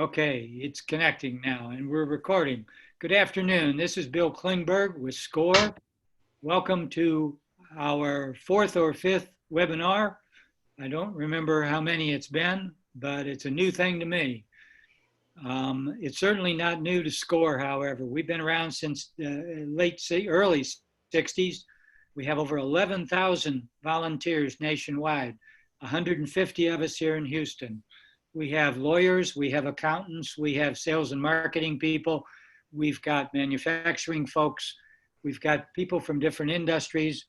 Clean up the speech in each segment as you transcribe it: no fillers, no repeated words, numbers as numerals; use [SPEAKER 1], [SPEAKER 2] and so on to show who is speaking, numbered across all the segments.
[SPEAKER 1] Okay, it's connecting now and we're recording. Good afternoon. This is Bill Klingberg with SCORE. Welcome to our fourth or fifth webinar. I don't remember how many it's been, but it's a new thing to me. It's certainly not new to SCORE, however. We've been around since early 60s. We have over 11,000 volunteers nationwide, 150 of us here in Houston. We have lawyers, we have accountants, we have sales and marketing people, we've got manufacturing folks, we've got people from different industries.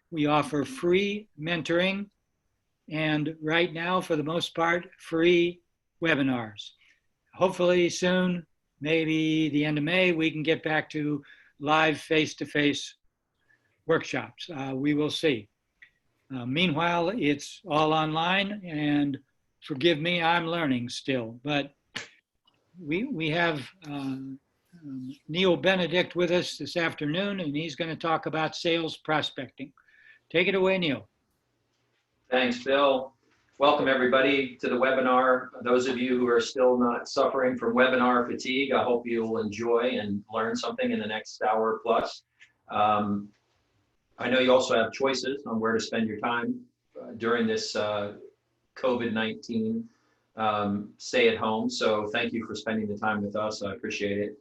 [SPEAKER 1] We offer free mentoring and right now, for the most part, free webinars. Hopefully soon, maybe the end of May, we can get back to live face-to-face workshops. We will see. Meanwhile, it's all online, and forgive me, I'm learning still, but we have Neil Benedict with us this afternoon, and he's going to talk about sales prospecting. Take it away, Neil.
[SPEAKER 2] Thanks, Bill. Welcome, everybody, to the webinar. Those of you who are still not suffering from webinar fatigue, I hope you'll enjoy and learn something in the next hour plus. I know you also have choices on where to spend your time during this COVID-19 stay at home. So thank you for spending the time with us. I appreciate it.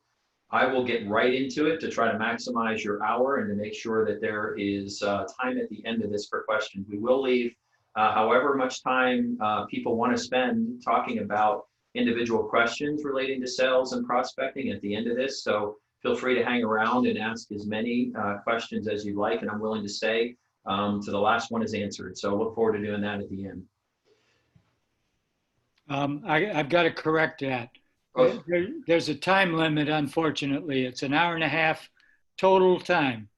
[SPEAKER 2] I will get right into it to try to maximize your hour and to make sure that there is time at the end of this for questions. We will leave however much time people want to spend talking about individual questions relating to sales and prospecting at the end of this. So feel free to hang around and ask as many questions as you'd like, and I'm willing to stay to the last one is answered. So look forward to doing that at the end.
[SPEAKER 1] I've got to correct that. There's a time limit, unfortunately. It's an hour and a half total time,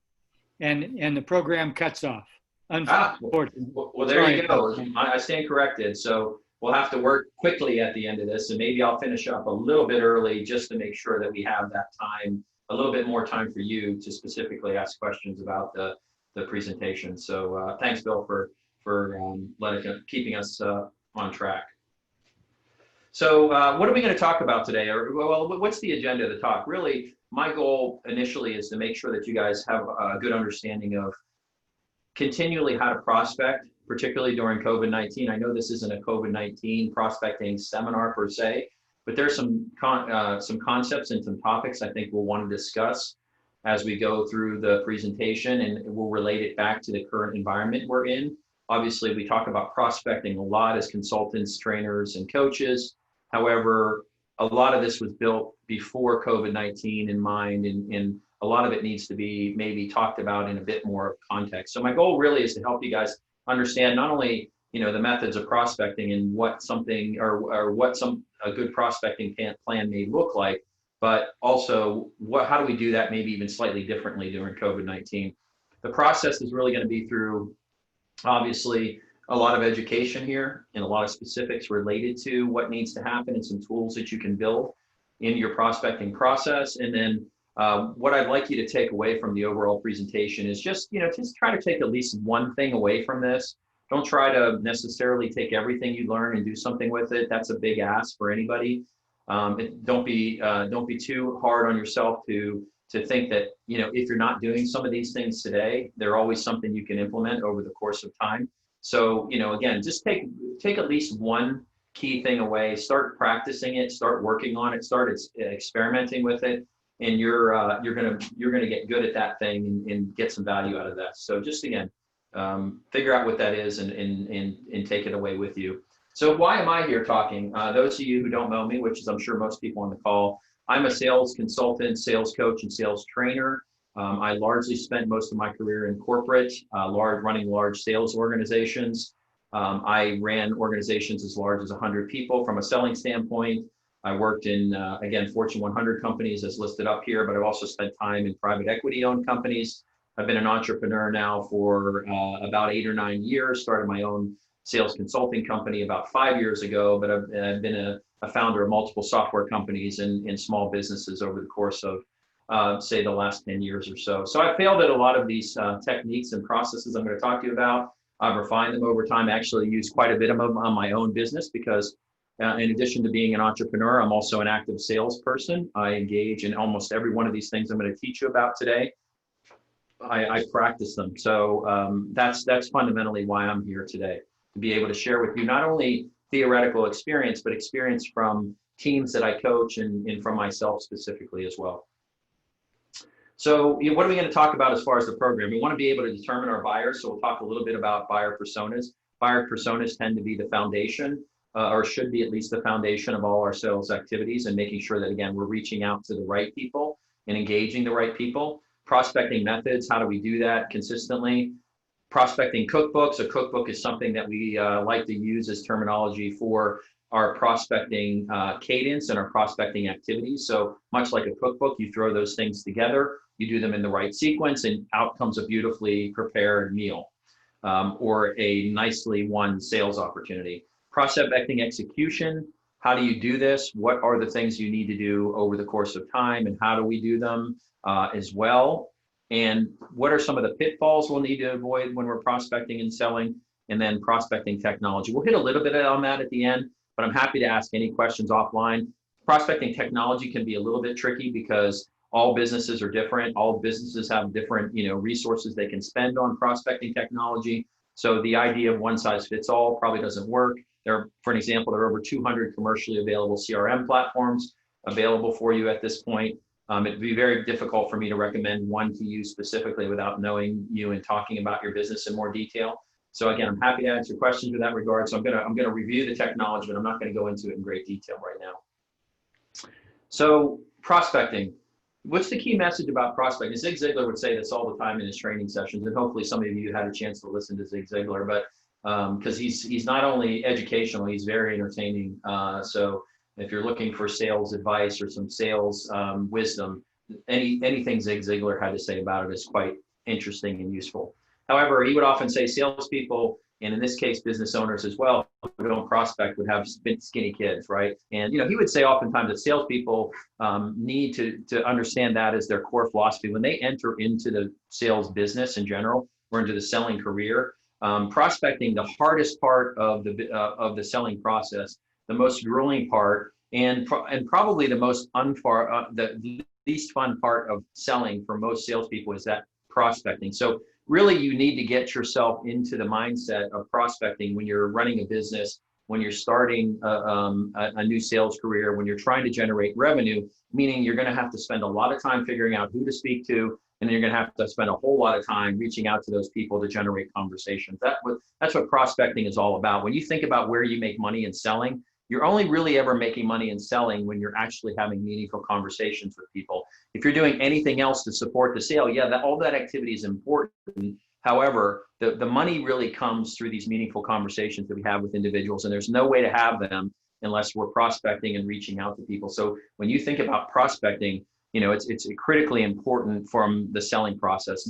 [SPEAKER 1] and the program cuts off. Unfortunately.
[SPEAKER 2] Well, there you go. I stand corrected. So we'll have to work quickly at the end of this, and maybe I'll finish up a little bit early just to make sure that we have that time, a little bit more time for you to specifically ask questions about the presentation. So thanks, Bill, for keeping us on track. So what are we going to talk about today? Or well, what's the agenda of the talk? Really, my goal initially is to make sure that you guys have a good understanding of continually how to prospect, particularly during COVID-19. I know this isn't a COVID-19 prospecting seminar per se, but there's some concepts and some topics I think we'll want to discuss as we go through the presentation, and we'll relate it back to the current environment we're in. Obviously, we talk about prospecting a lot as consultants, trainers, and coaches. However, a lot of this was built before COVID-19 in mind, and a lot of it needs to be maybe talked about in a bit more context. So my goal really is to help you guys understand not only the methods of prospecting and what a good prospecting plan may look like, but also how do we do that maybe even slightly differently during COVID-19. The process is really going to be through obviously a lot of education here and a lot of specifics related to what needs to happen and some tools that you can build in your prospecting process. And then what I'd like you to take away from the overall presentation is just try to take at least one thing away from this. Don't try to necessarily take everything you learn and do something with it. That's a big ask for anybody. Don't be too hard on yourself to think that if you're not doing some of these things today, they're always something you can implement over the course of time. So again, just take at least one key thing away. Start practicing it. Start working on it. Start experimenting with it, and you're gonna get good at that thing and get some value out of that. So just again, figure out what that is and take it away with you. So why am I here talking? Those of you who don't know me, which is I'm sure most people on the call, I'm a sales consultant, sales coach, and sales trainer. I largely spent most of my career in corporate, running large sales organizations. I ran organizations as large as 100 people from a selling standpoint. I worked in, again, Fortune 100 companies as listed up here, but I've also spent time in private equity owned companies. I've been an entrepreneur now for about 8 or 9 years, started my own sales consulting company about 5 years ago, but I've been a founder of multiple software companies and small businesses over the course of say the last 10 years or so. So I failed at a lot of these techniques and processes I'm going to talk to you about. I've refined them over time. I actually use quite a bit of them on my own business because In addition to being an entrepreneur, I'm also an active salesperson. I engage in almost every one of these things I'm going to teach you about today. I practice them. So that's fundamentally why I'm here today, to be able to share with you not only theoretical experience, but experience from teams that I coach and from myself specifically as well. So what are we going to talk about as far as the program? We want to be able to determine our buyers. So we'll talk a little bit about buyer personas. Buyer personas tend to be the foundation, or should be at least the foundation of all our sales activities, and making sure that, again, we're reaching out to the right people and engaging the right people. Prospecting methods, how do we do that consistently? Prospecting cookbooks. A cookbook is something that we like to use as terminology for our prospecting cadence and our prospecting activities. So much like a cookbook, you throw those things together, you do them in the right sequence, and out comes a beautifully prepared meal or a nicely won sales opportunity. Prospecting execution. How do you do this? What are the things you need to do over the course of time, and how do we do them as well? And what are some of the pitfalls we'll need to avoid when we're prospecting and selling? And then prospecting technology. We'll hit a little bit on that at the end, but I'm happy to ask any questions offline. Prospecting technology can be a little bit tricky because all businesses are different. All businesses have different, resources they can spend on prospecting technology. So the idea of one size fits all probably doesn't work. For an example, there are over 200 commercially available CRM platforms available for you at this point. It'd be very difficult for me to recommend one to you specifically without knowing you and talking about your business in more detail. So again, I'm happy to answer questions in that regard. So I'm gonna review the technology, but I'm not gonna go into it in great detail right now. So prospecting. What's the key message about prospecting? Zig Ziglar would say this all the time in his training sessions, and hopefully some of you had a chance to listen to Zig Ziglar, but because he's not only educational, he's very entertaining. So if you're looking for sales advice or some sales wisdom, anything Zig Ziglar had to say about it is quite interesting and useful. However, he would often say salespeople, and in this case, business owners as well, who don't prospect would have skinny kids, right? And he would say oftentimes that salespeople need to understand that as their core philosophy when they enter into the sales business in general or into the selling career. Prospecting, the hardest part of the selling process, the most grueling part, and probably the least fun part of selling for most salespeople is that prospecting. So really, you need to get yourself into the mindset of prospecting when you're running a business, when you're starting a new sales career, when you're trying to generate revenue, meaning you're going to have to spend a lot of time figuring out who to speak to, and you're going to have to spend a whole lot of time reaching out to those people to generate conversations. That's what prospecting is all about. When you think about where you make money in selling, you're only really ever making money in selling when you're actually having meaningful conversations with people. If you're doing anything else to support the sale, yeah, all that activity is important. However, the money really comes through these meaningful conversations that we have with individuals, and there's no way to have them unless we're prospecting and reaching out to people. So when you think about prospecting, it's critically important from the selling process.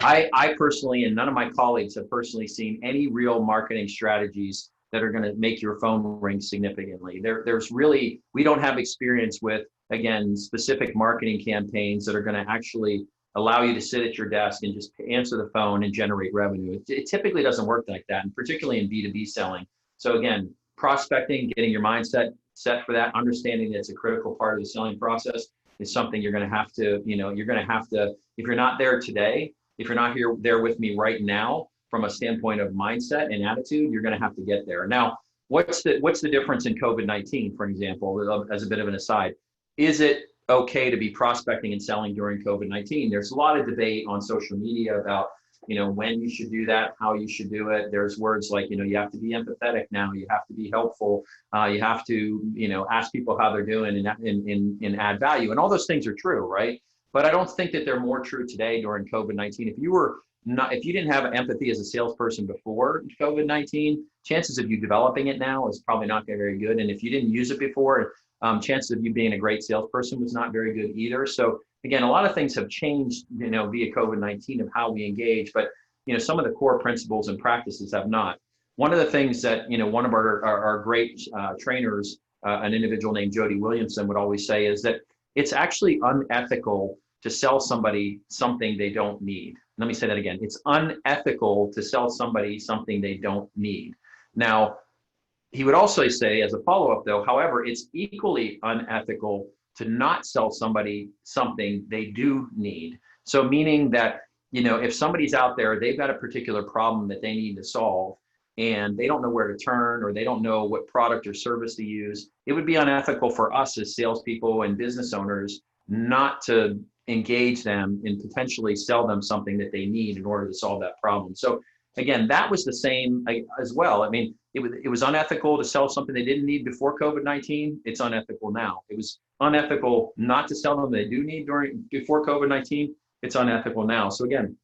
[SPEAKER 2] I personally, and none of my colleagues have personally seen any real marketing strategies that are going to make your phone ring significantly. We don't have experience with, again, specific marketing campaigns that are going to actually allow you to sit at your desk and just answer the phone and generate revenue. It typically doesn't work like that, and particularly in B2B selling. So again, prospecting, getting your mindset set for that, understanding that it's a critical part of the selling process is something you're going to have to, if you're not there today, if you're not there with me right now, from a standpoint of mindset and attitude, you're going to have to get there. Now, what's the difference in COVID-19, for example, as a bit of an aside? Is it okay to be prospecting and selling during COVID-19? There's a lot of debate on social media about, when you should do that, how you should do it. There's words like, you have to be empathetic now, you have to be helpful, you have to, ask people how they're doing and add value. And all those things are true, right? But I don't think that they're more true today during COVID-19. If you didn't have empathy as a salesperson before COVID-19, chances of you developing it now is probably not very good. And if you didn't use it before, chances of you being a great salesperson was not very good either. So again, a lot of things have changed, via COVID-19 of how we engage, but some of the core principles and practices have not. One of the things that one of our great trainers, an individual named Jody Williamson, would always say is that it's actually unethical to sell somebody something they don't need. Let me say that again. It's unethical to sell somebody something they don't need. Now, he would also say, as a follow-up though, however, it's equally unethical to not sell somebody something they do need. So meaning that, if somebody's out there, they've got a particular problem that they need to solve and they don't know where to turn or they don't know what product or service to use, it would be unethical for us as salespeople and business owners not to engage them and potentially sell them something that they need in order to solve that problem. So again, that was the same as well. I mean, it was unethical to sell something they didn't need before COVID-19. It's unethical now. It was unethical not to sell them they do need before COVID-19. It's unethical now. So again,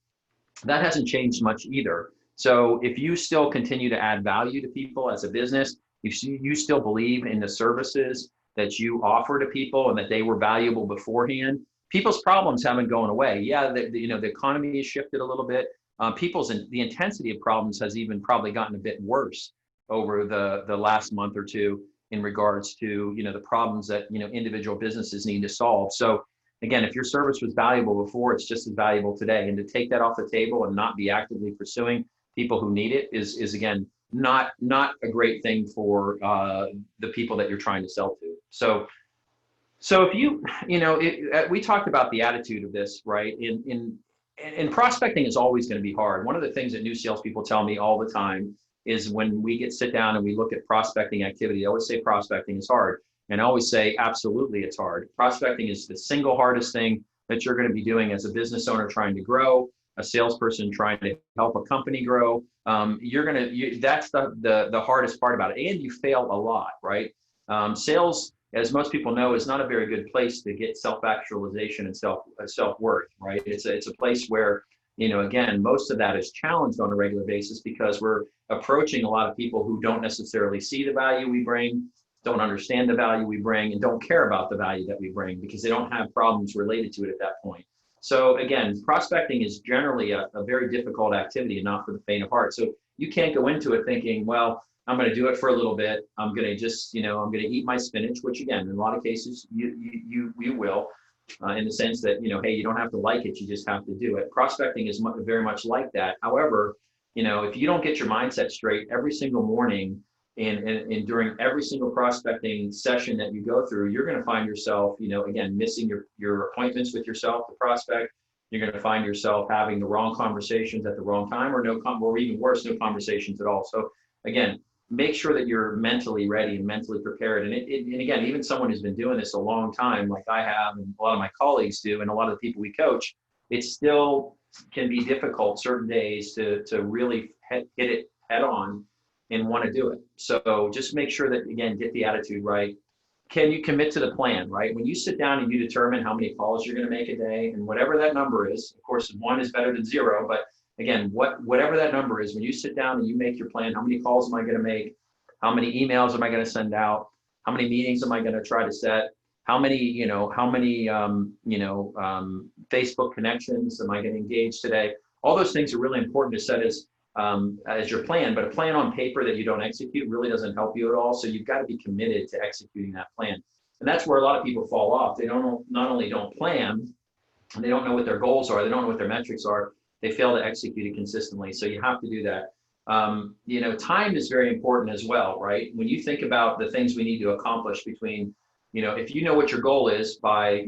[SPEAKER 2] that hasn't changed much either. So if you still continue to add value to people as a business, if you still believe in the services that you offer to people and that they were valuable beforehand, people's problems haven't gone away. Yeah, the economy has shifted a little bit. The intensity of problems has even probably gotten a bit worse over the last month or two in regards to the problems that individual businesses need to solve. So again, if your service was valuable before, it's just as valuable today. And to take that off the table and not be actively pursuing people who need it is again not a great thing for the people that you're trying to sell to. So if we talked about the attitude of this, right? And prospecting is always going to be hard. One of the things that new salespeople tell me all the time is when we sit down and we look at prospecting activity, I always say prospecting is hard. And I always say, absolutely, it's hard. Prospecting is the single hardest thing that you're going to be doing as a business owner trying to grow, a salesperson trying to help a company grow. That's the hardest part about it. And you fail a lot, right? Sales, as most people know, is not a very good place to get self-actualization and self-worth, right? It's a place where, again, most of that is challenged on a regular basis because we're approaching a lot of people who don't necessarily see the value we bring, don't understand the value we bring, and don't care about the value that we bring because they don't have problems related to it at that point. So again, prospecting is generally a very difficult activity and not for the faint of heart. So you can't go into it thinking, well, I'm going to do it for a little bit. I'm going to just, I'm going to eat my spinach, which again, in a lot of cases, you will, in the sense that, hey, you don't have to like it. You just have to do it. Prospecting is very much like that. However, if you don't get your mindset straight every single morning and during every single prospecting session that you go through, you're going to find yourself, again, missing your appointments with yourself, the prospect. You're going to find yourself having the wrong conversations at the wrong time or even worse, no conversations at all. So again, make sure that you're mentally ready and mentally prepared. And again, even someone who's been doing this a long time, like I have, and a lot of my colleagues do, and a lot of the people we coach, it still can be difficult certain days to really hit it head on and want to do it. So just make sure that, again, get the attitude right. Can you commit to the plan, right? When you sit down and you determine how many calls you're going to make a day and whatever that number is, of course, 1 is better than 0, but again, whatever that number is, when you sit down and you make your plan, how many calls am I going to make? How many emails am I going to send out? How many meetings am I going to try to set? How many Facebook connections am I going to engage today? All those things are really important to set as your plan, but a plan on paper that you don't execute really doesn't help you at all. So you've got to be committed to executing that plan. And that's where a lot of people fall off. They not only don't plan, they don't know what their goals are, they don't know what their metrics are, they fail to execute it consistently. So you have to do that. Time is very important as well, right? When you think about the things we need to accomplish between, if you know what your goal is by,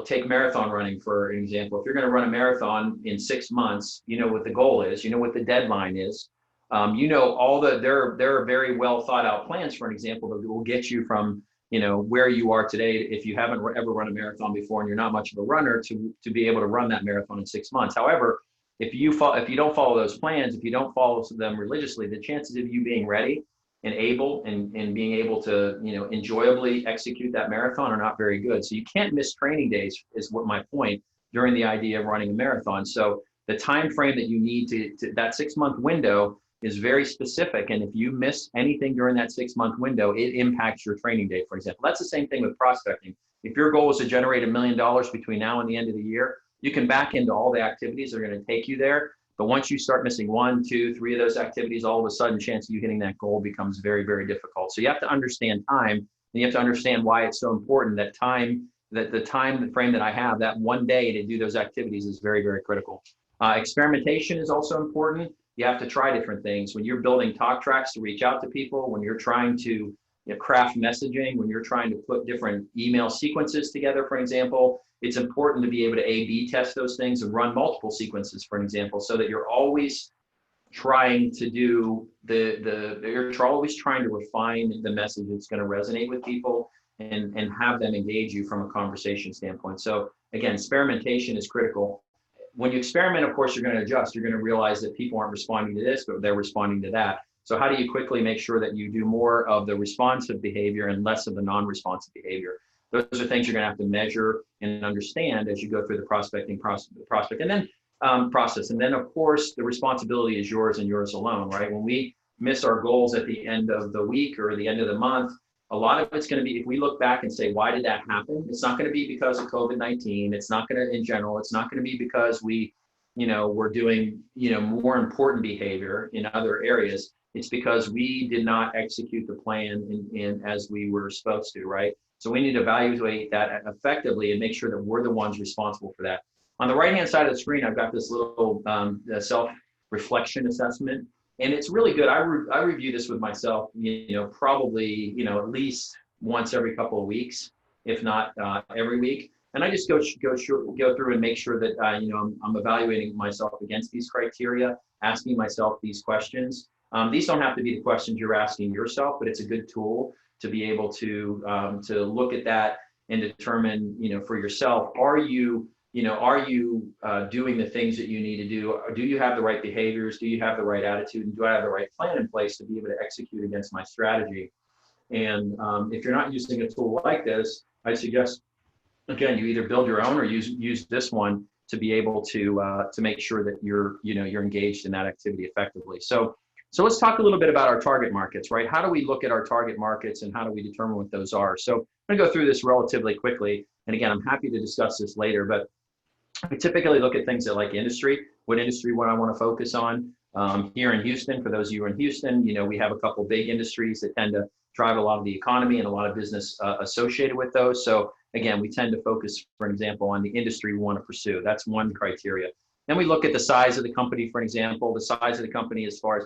[SPEAKER 2] take marathon running for an example. If you're going to run a marathon in 6 months, you know what the goal is, you know what the deadline is. There are very well thought out plans, for an example, that will get you from, where you are today, if you haven't ever run a marathon before and you're not much of a runner, to be able to run that marathon in 6 months. However, if you don't follow those plans, if you don't follow them religiously, the chances of you being ready and able and being able to, enjoyably execute that marathon are not very good. So you can't miss training days, is what my point during the idea of running a marathon. So the time frame that you need to that 6 month window is very specific. And if you miss anything during that 6 month window, it impacts your training day, for example. That's the same thing with prospecting. If your goal is to generate $1 million between now and the end of the year, you can back into all the activities that are going to take you there. But once you start missing 1, 2, 3 of those activities, all of a sudden, chance of you hitting that goal becomes very, very difficult. So you have to understand time, and you have to understand why it's so important that the time frame that I have, that one day to do those activities, is very, very critical. Experimentation is also important. you have to try different things. When you're building talk tracks to reach out to people, when you're trying to craft messaging, when you're trying to put different email sequences together, for example, it's important to be able to A/B test those things and run multiple sequences, for example, so that you're always trying to do you're always trying to refine the message that's going to resonate with people and have them engage you from a conversation standpoint. So again, experimentation is critical. When you experiment, of course, you're going to adjust. You're going to realize that people aren't responding to this, but they're responding to that. So how do you quickly make sure that you do more of the responsive behavior and less of the non-responsive behavior? Those are things you're going to have to measure and understand as you go through the prospecting prospect and then process. And then, of course, the responsibility is yours and yours alone, right? When we miss our goals at the end of the week or the end of the month, a lot of it's going to be, if we look back and say, why did that happen? It's not going to be because of COVID-19. It's not going to, in general, it's not going to be because we're doing, more important behavior in other areas. It's because we did not execute the plan in as we were supposed to, right? So we need to evaluate that effectively and make sure that we're the ones responsible for that. On the right-hand side of the screen, I've got this little self-reflection assessment, and it's really good. I review this with myself, probably, at least once every couple of weeks, if not every week. And I just go through and make sure that, I'm evaluating myself against these criteria, asking myself these questions. These don't have to be the questions you're asking yourself, but it's a good tool to be able to look at that and determine, for yourself, are you doing the things that you need to do? Do you have the right behaviors? Do you have the right attitude? And do I have the right plan in place to be able to execute against my strategy? And if you're not using a tool like this, I suggest, again, you either build your own or use this one to be able to make sure that you're engaged in that activity effectively. So let's talk a little bit about our target markets, right? How do we look at our target markets and how do we determine what those are? So I'm gonna go through this relatively quickly. And again, I'm happy to discuss this later, but we typically look at things like industry, what I want to focus on. Here in Houston, for those of you in Houston, we have a couple big industries that tend to drive a lot of the economy and a lot of business associated with those. So again, we tend to focus, for example, on the industry we want to pursue. That's one criteria. Then we look at the size of the company, for example, the size of the company as far as,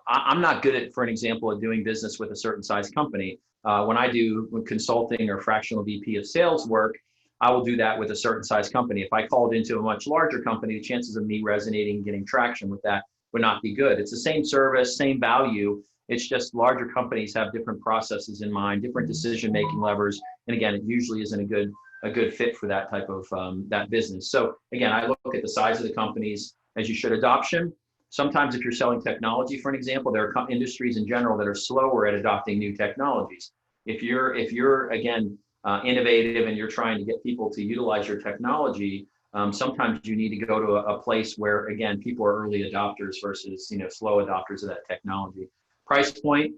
[SPEAKER 2] I'm not good at, for an example, at doing business with a certain size company. When I do consulting or fractional VP of sales work, I will do that with a certain size company. If I called into a much larger company, the chances of me resonating, getting traction with that would not be good. It's the same service, same value. It's just larger companies have different processes in mind, different decision-making levers. And again, it usually isn't a good fit for that type of that business. So again, I look at the size of the companies as you should. Adoption. Sometimes if you're selling technology, for an example, there are industries in general that are slower at adopting new technologies. If you're again, innovative and you're trying to get people to utilize your technology, sometimes you need to go to a place where, again, people are early adopters versus, slow adopters of that technology. Price point,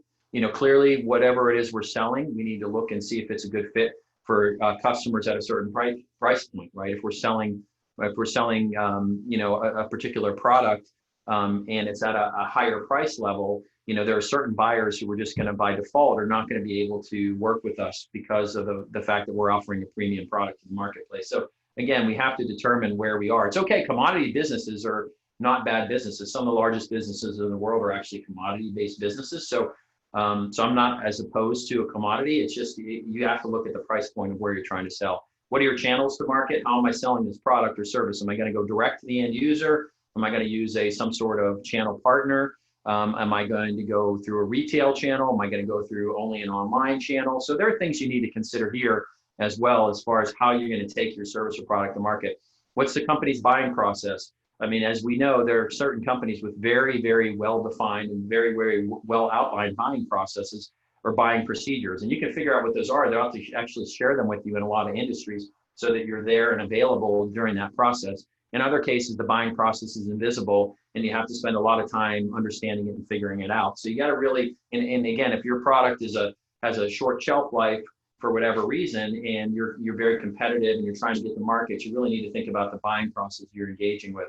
[SPEAKER 2] clearly whatever it is we're selling, we need to look and see if it's a good fit for customers at a certain price point, right? If we're selling, a particular product and it's at a higher price level, there are certain buyers who are just going to, by default, are not going to be able to work with us because of the fact that we're offering a premium product in the marketplace. So again, we have to determine where we are. It's okay. Commodity businesses are not bad businesses. Some of the largest businesses in the world are actually commodity-based businesses. So I'm not as opposed to a commodity. It's just you have to look at the price point of where you're trying to sell. What are your channels to market? How am I selling this product or service? Am I going to go direct to the end user? Am I going to use some sort of channel partner? Am I going to go through a retail channel? Am I going to go through only an online channel? So there are things you need to consider here as well as far as how you're going to take your service or product to market. What's the company's buying process? I mean, as we know, there are certain companies with very, very well-defined and very, very well-outlined buying processes or buying procedures. And you can figure out what those are. They'll have to actually share them with you in a lot of industries so that you're there and available during that process. In other cases, the buying process is invisible and you have to spend a lot of time understanding it and figuring it out. So you got to really, and again, if your product has a short shelf life for whatever reason, and you're very competitive and you're trying to get the market, you really need to think about the buying process you're engaging with.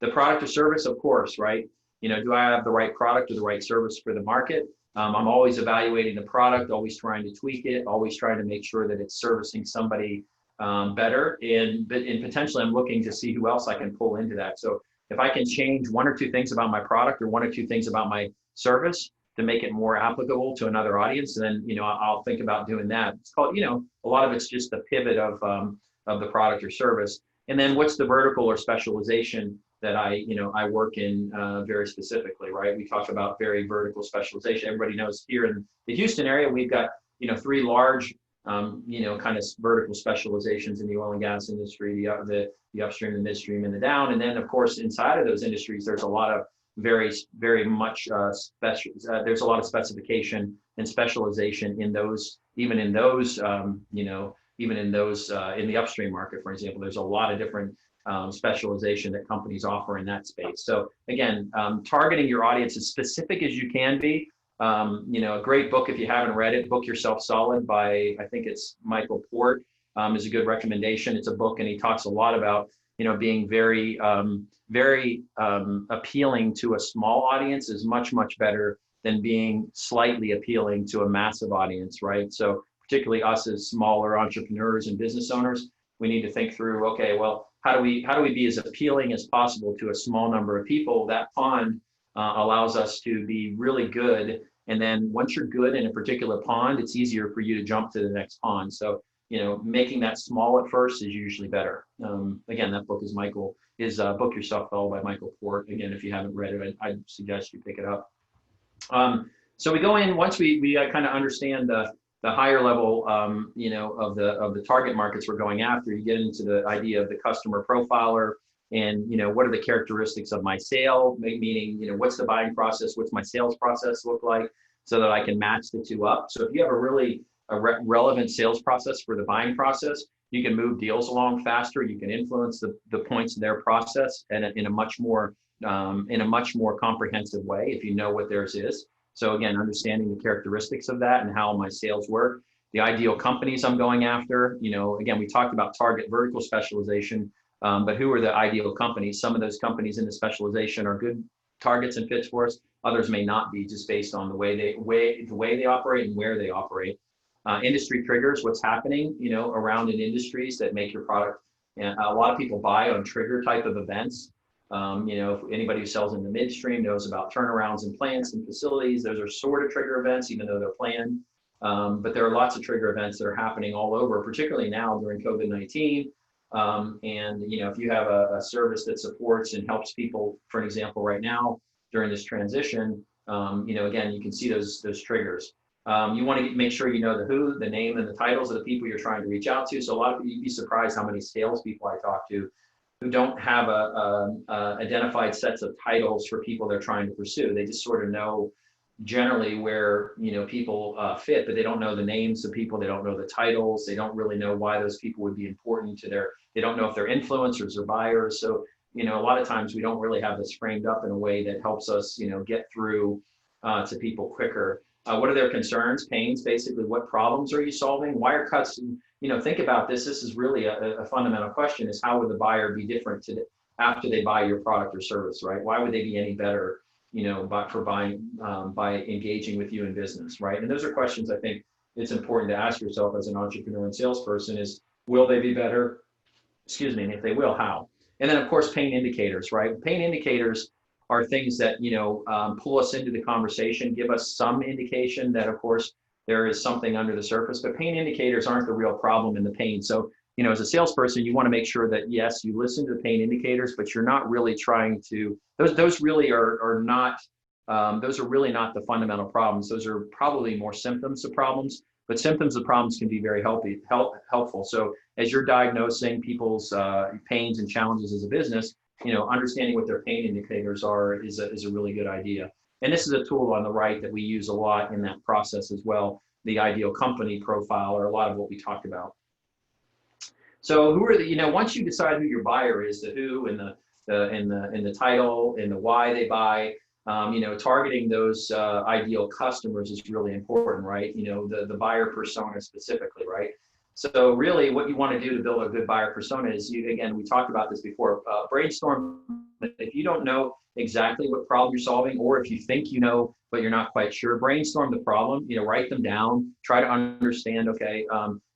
[SPEAKER 2] The product or service, of course, right? Do I have the right product or the right service for the market? I'm always evaluating the product, always trying to tweak it, always trying to make sure that it's servicing somebody better. And potentially I'm looking to see who else I can pull into that. So if I can change one or two things about my product or one or two things about my service to make it more applicable to another audience, then, I'll think about doing that. It's called, a lot of it's just the pivot of the product or service. And then what's the vertical or specialization that I work in very specifically, right? We talk about very vertical specialization. Everybody knows here in the Houston area, we've got, three large, kind of vertical specializations in the oil and gas industry, the upstream, the midstream, and the down. And then, of course, inside of those industries, there's a lot of very much special. There's a lot of specification and specialization in those, even in those, in the upstream market, for example. There's a lot of different specialization that companies offer in that space. So again, targeting your audience as specific as you can be. A great book, if you haven't read it, Book Yourself Solid by, I think it's Michael Port, is a good recommendation. It's a book, and he talks a lot about, being very appealing to a small audience is much better than being slightly appealing to a massive audience, right? So particularly us as smaller entrepreneurs and business owners, we need to think through, okay, well, how do we be as appealing as possible to a small number of people? That pond allows us to be really good. And then once you're good in a particular pond, it's easier for you to jump to the next pond. So, making that small at first is usually better. Again, that book is Book Yourself Solid by Michael Port. Again, if you haven't read it, I'd suggest you pick it up. So we go in, once we kind of understand the higher level, of the target markets we're going after, you get into the idea of the customer profiler and, what are the characteristics of my sale, meaning, what's the buying process, what's my sales process look like, so that I can match the two up. So if you have a really relevant sales process for the buying process, you can move deals along faster. You can influence the points in their process and in a much more comprehensive way if you know what theirs is. So again, understanding the characteristics of that and how my sales work, the ideal companies I'm going after. Again, we talked about target vertical specialization, but who are the ideal companies? Some of those companies in the specialization are good targets and fits for us. Others may not be, just based on the way they operate and where they operate. Industry triggers, what's happening, around in industries that make your product. And a lot of people buy on trigger type of events. If anybody who sells in the midstream knows about turnarounds and plants and facilities, those are sort of trigger events, even though they're planned. But there are lots of trigger events that are happening all over, particularly now during COVID-19. And if you have a service that supports and helps people, for an example, right now during this transition, again, you can see those triggers. You want to make sure you know the who, the name, and the titles of the people you're trying to reach out to. So a lot of you'd be surprised how many salespeople I talk to who don't have identified sets of titles for people they're trying to pursue. They just sort of know generally where people fit, but they don't know the names of people. They don't know the titles. They don't really know why those people would be important to they don't know if they're influencers or buyers. So a lot of times we don't really have this framed up in a way that helps us get through to people quicker. What are their concerns, pains, basically what problems are you solving? Wire cuts, think about this. This is really a fundamental question, is how would the buyer be different after they buy your product or service, right? Why would they be any better, by engaging with you in business, right? And those are questions I think it's important to ask yourself as an entrepreneur and salesperson is, will they be better? Excuse me, and if they will, how? And then of course, pain indicators, right? Pain indicators are things that, pull us into the conversation, give us some indication that, of course, there is something under the surface, but pain indicators aren't the real problem in the pain. So, as a salesperson, you want to make sure that, yes, you listen to the pain indicators, but you're not really trying to, those really are not, those are really not the fundamental problems. Those are probably more symptoms of problems, but symptoms of problems can be very helpful. So as you're diagnosing people's pains and challenges as a business, understanding what their pain indicators are is a really good idea. And this is a tool on the right that we use a lot in that process as well, the ideal company profile, or a lot of what we talked about. So who are once you decide who your buyer is, the who and the title and the why they buy, targeting those ideal customers is really important, right? The buyer persona specifically, right? So really what you want to do to build a good buyer persona is, again, we talked about this before, brainstorm. If you don't know exactly what problem you're solving, or if you think you know, but you're not quite sure, brainstorm the problem, write them down, try to understand, okay,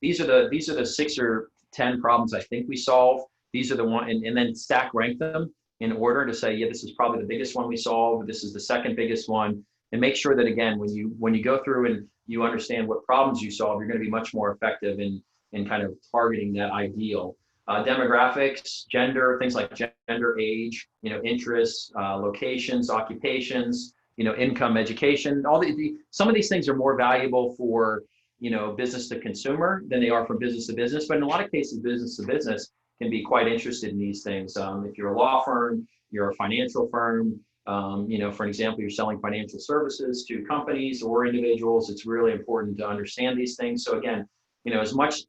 [SPEAKER 2] these are the 6 or 10 problems I think we solve. These are the one, and then stack rank them. in order to say, yeah, this is probably the biggest one we solved. This is the second biggest one. And make sure that, again, when you go through and you understand what problems you solve, you're going to be much more effective in kind of targeting that ideal. Demographics, gender, things like gender, age, interests, locations, occupations, income, education, some of these things are more valuable for, business to consumer than they are from business to business. But in a lot of cases, business to business can be quite interested in these things. If you're a law firm, you're a financial firm, for an example, you're selling financial services to companies or individuals, it's really important to understand these things. So again, as much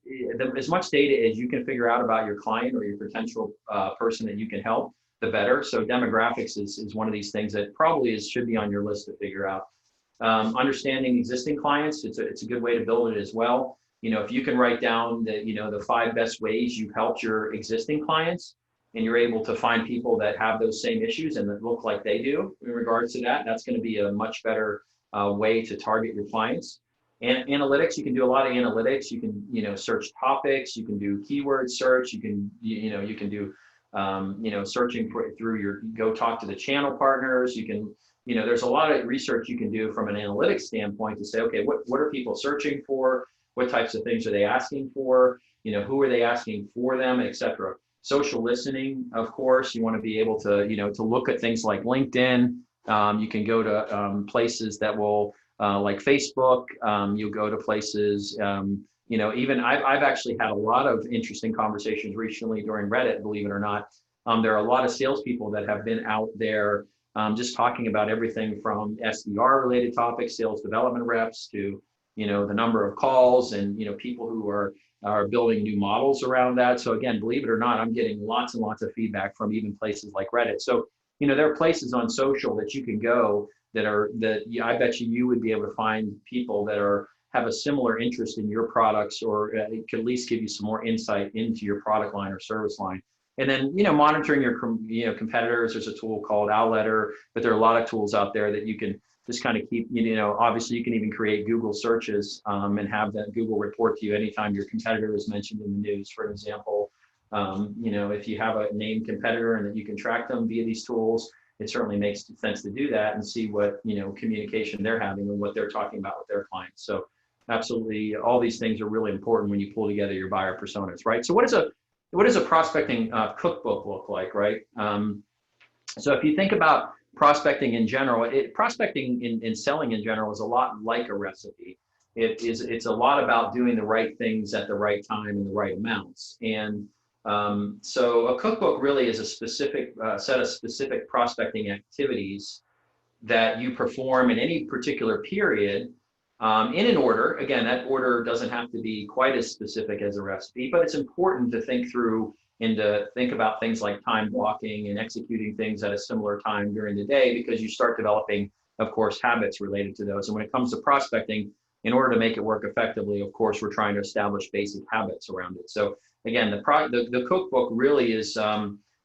[SPEAKER 2] data as you can figure out about your client or your potential person that you can help, the better. So demographics is one of these things that probably should be on your list to figure out. Understanding existing clients, it's a good way to build it as well. If you can write down the 5 best ways you've helped your existing clients, and you're able to find people that have those same issues and that look like they do in regards to that, that's going to be a much better way to target your clients. And analytics, you can do a lot of analytics. You can, search topics. You can do keyword search. You can, you can do, searching through go talk to the channel partners. You can, there's a lot of research you can do from an analytics standpoint to say, okay, what are people searching for? What types of things are they asking for? Who are they asking for them, et cetera. Social listening, of course, you want to be able to, to look at things like LinkedIn. You can go to places that will, like Facebook. You'll go to places, even I've actually had a lot of interesting conversations recently during Reddit, believe it or not. There are a lot of salespeople that have been out there just talking about everything from SDR related topics, sales development reps, to, the number of calls and, people who are building new models around that. So again, believe it or not, I'm getting lots and lots of feedback from even places like Reddit. So, there are places on social that you can go that I bet you would be able to find people that have a similar interest in your products, or it could at least give you some more insight into your product line or service line. And then, monitoring your, competitors. There's a tool called Owletter, but there are a lot of tools out there that you can just kind of keep, obviously you can even create Google searches and have that Google report to you anytime your competitor is mentioned in the news, for example. If you have a named competitor and that you can track them via these tools, it certainly makes sense to do that and see what, communication they're having and what they're talking about with their clients. So absolutely, all these things are really important when you pull together your buyer personas, right? So what does a prospecting cookbook look like, right? So if you think about prospecting in general, prospecting in selling in general is a lot like a recipe. It's a lot about doing the right things at the right time and the right amounts. And so a cookbook really is a specific set of specific prospecting activities that you perform in any particular period in an order. Again, that order doesn't have to be quite as specific as a recipe, but it's important to think through and to think about things like time blocking and executing things at a similar time during the day, because you start developing, of course, habits related to those. And when it comes to prospecting, in order to make it work effectively, of course, we're trying to establish basic habits around it. So again, the cookbook really is,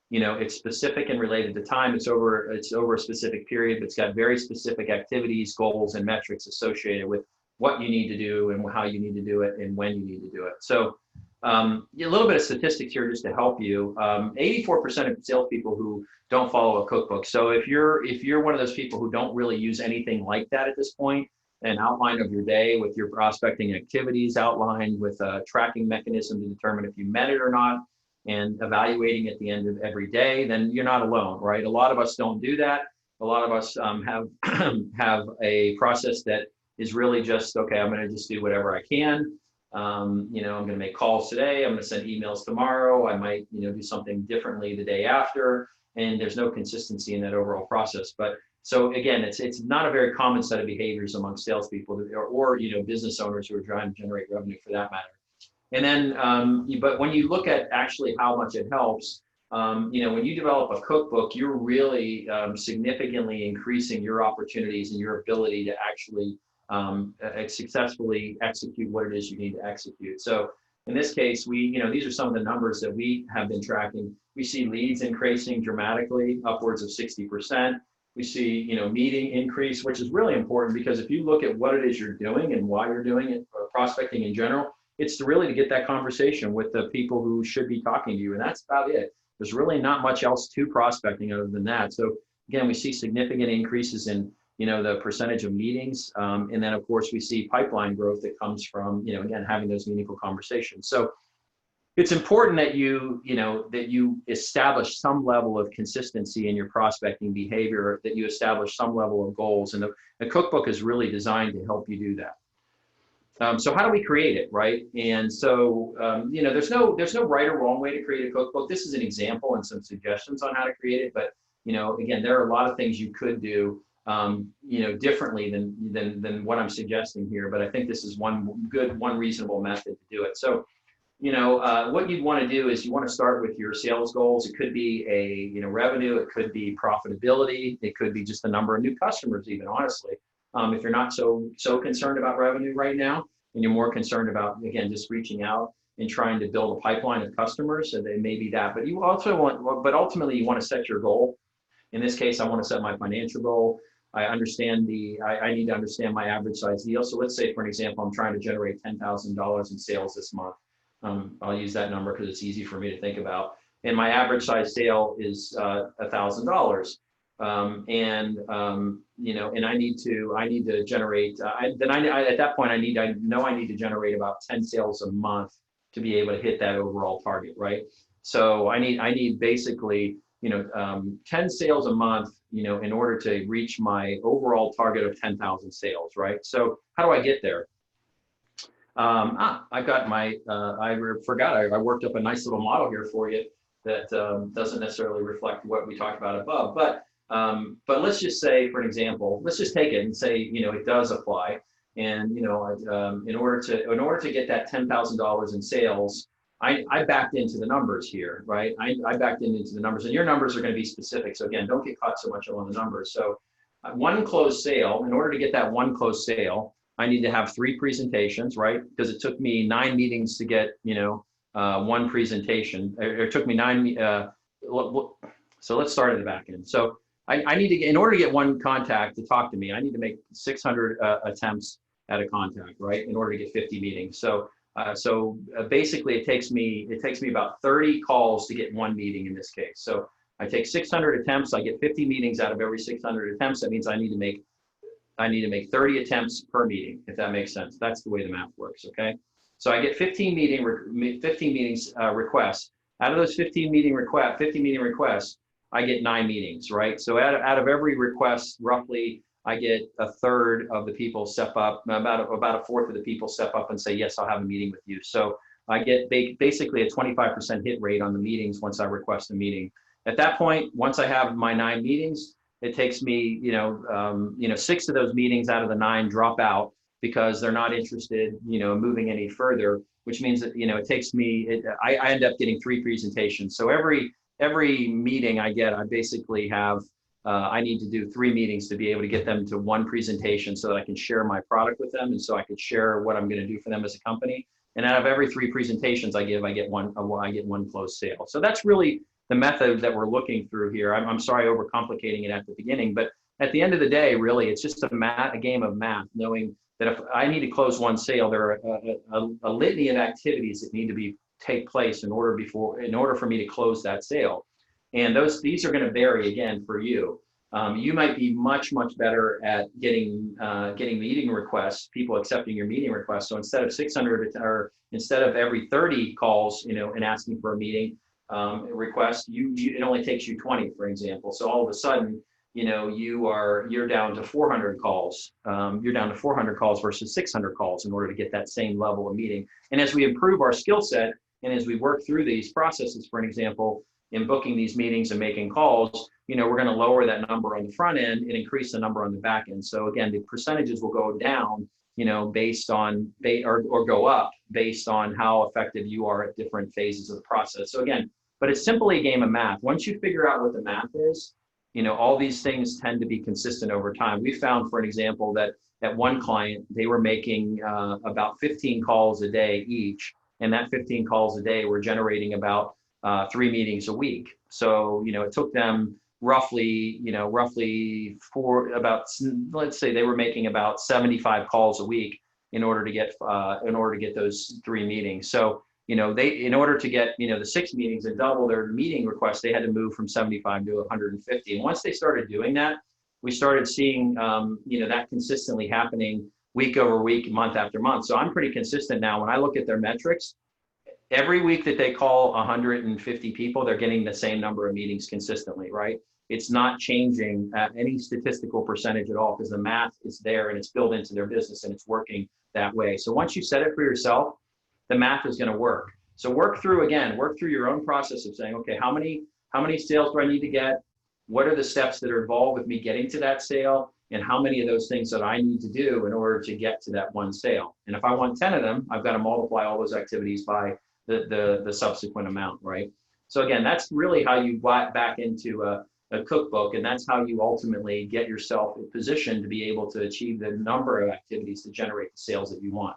[SPEAKER 2] it's specific and related to time. It's over a specific period, but it's got very specific activities, goals, and metrics associated with what you need to do and how you need to do it and when you need to do it. So a little bit of statistics here just to help you. 84% of salespeople who don't follow a cookbook. So if you're one of those people who don't really use anything like that at this point, an outline of your day with your prospecting activities outlined with a tracking mechanism to determine if you met it or not, and evaluating at the end of every day, then you're not alone, right? A lot of us don't do that. A lot of us have a process that is really just, okay, I'm going to just do whatever I can. I'm going to make calls today. I'm going to send emails tomorrow. I might, do something differently the day after. And there's no consistency in that overall process. But so again, it's not a very common set of behaviors among salespeople or business owners who are trying to generate revenue for that matter. And then, but when you look at actually how much it helps, when you develop a cookbook, you're really significantly increasing your opportunities and your ability to actually successfully execute what it is you need to execute. So in this case, these are some of the numbers that we have been tracking. We see leads increasing dramatically, upwards of 60%. We see, meeting increase, which is really important, because if you look at what it is you're doing and why you're doing it, or prospecting in general, it's really to get that conversation with the people who should be talking to you. And that's about it. There's really not much else to prospecting other than that. So again, we see significant increases in, the percentage of meetings. And then of course we see pipeline growth that comes from, again, having those meaningful conversations. So it's important that that you establish some level of consistency in your prospecting behavior, that you establish some level of goals. And the cookbook is really designed to help you do that. So how do we create it, right? And so, there's no right or wrong way to create a cookbook. This is an example and some suggestions on how to create it. But, again, there are a lot of things you could do, differently than what I'm suggesting here. But I think this is one reasonable method to do it. So, what you'd want to do is you want to start with your sales goals. It could be revenue. It could be profitability. It could be just the number of new customers, even, honestly. If you're not so concerned about revenue right now, and you're more concerned about, again, just reaching out and trying to build a pipeline of customers, so they may be that. But ultimately you want to set your goal. In this case, I want to set my financial goal. I need to understand my average size deal. So let's say, for an example, I'm trying to generate $10,000 in sales this month. I'll use that number because it's easy for me to think about. And my average size sale is $1,000. And I need to generate, at that point, I need to generate about 10 sales a month to be able to hit that overall target, right? So I need basically, 10 sales a month, in order to reach my overall target of 10,000 sales, right? So how do I get there? I got my, I forgot, I worked up a nice little model here for you that doesn't necessarily reflect what we talked about above, but let's just say, for an example, let's just take it and say, it does apply. And, in order to get that $10,000 in sales, I backed into the numbers here, right? I backed into the numbers, and your numbers are going to be specific. So again, don't get caught so much on the numbers. So one closed sale, in order to get that one closed sale, I need to have 3 presentations, right? Because it took me 9 meetings to get, one presentation. It took me 9, so let's start at the back end. So I need to get, in order to get one contact to talk to me, I need to make 600 attempts at a contact, right? In order to get 50 meetings. So basically it takes me about 30 calls to get one meeting in this case. So I take 600 attempts, I get 50 meetings out of every 600 attempts. That means I need to make 30 attempps per meeting, if that makes sense. That's the way the math works, okay? So I get 15 meetings requests. Out of those 50 meeting requests, I get 9 meetings, right? So out of every request, roughly, I get a third of the people step up, about a fourth of the people step up and say, yes, I'll have a meeting with you. So I get basically a 25% hit rate on the meetings once I request a meeting. At that point, once I have my 9 meetings, it takes me, 6 of those meetings out of the 9 drop out because they're not interested, moving any further, which means that, it takes me, I end up getting 3 presentations. So every meeting I get, I basically have, I need to do 3 meetings to be able to get them to 1 presentation so that I can share my product with them. And so I could share what I'm going to do for them as a company. And out of every 3 presentations I get one closed sale. So that's really the method that we're looking through here. I'm sorry, overcomplicating it at the beginning, but at the end of the day, really, it's just a game of math, knowing that if I need to close 1 sale, there are a litany of activities that need to take place in order for me to close that sale. And these are going to vary again for you. You might be much better at getting meeting requests, people accepting your meeting requests. So instead of 600, or instead of every 30 calls, and asking for a meeting request, it only takes you 20, for example. So all of a sudden, you're down to 400 calls. You're down to 400 calls versus 600 calls in order to get that same level of meeting. And as we improve our skill set, and as we work through these processes, for an example, in booking these meetings and making calls, we're going to lower that number on the front end and increase the number on the back end. So again, the percentages will go down, based on, or go up based on how effective you are at different phases of the process. So again, but it's simply a game of math. Once you figure out what the math is, all these things tend to be consistent over time. We found, for an example, that at one client, they were making about 15 calls a day each. And that 15 calls a day were generating about 3 meetings a week. So, it took them roughly let's say they were making about 75 calls a week in order to get those 3 meetings. So in order to get, the 6 meetings and double their meeting requests, they had to move from 75 to 150. And once they started doing that, we started seeing, that consistently happening week over week, month after month. So I'm pretty consistent now. When I look at their metrics, every week that they call 150 people, they're getting the same number of meetings consistently, right? It's not changing any statistical percentage at all, because the math is there and it's built into their business and it's working that way. So once you set it for yourself, the math is going to work. So work through your own process of saying, okay, how many sales do I need to get? What are the steps that are involved with me getting to that sale? And how many of those things that I need to do in order to get to that one sale? And if I want 10 of them, I've got to multiply all those activities by the subsequent amount, right? So again, that's really how you back into a cookbook, and that's how you ultimately get yourself in position to be able to achieve the number of activities to generate the sales that you want.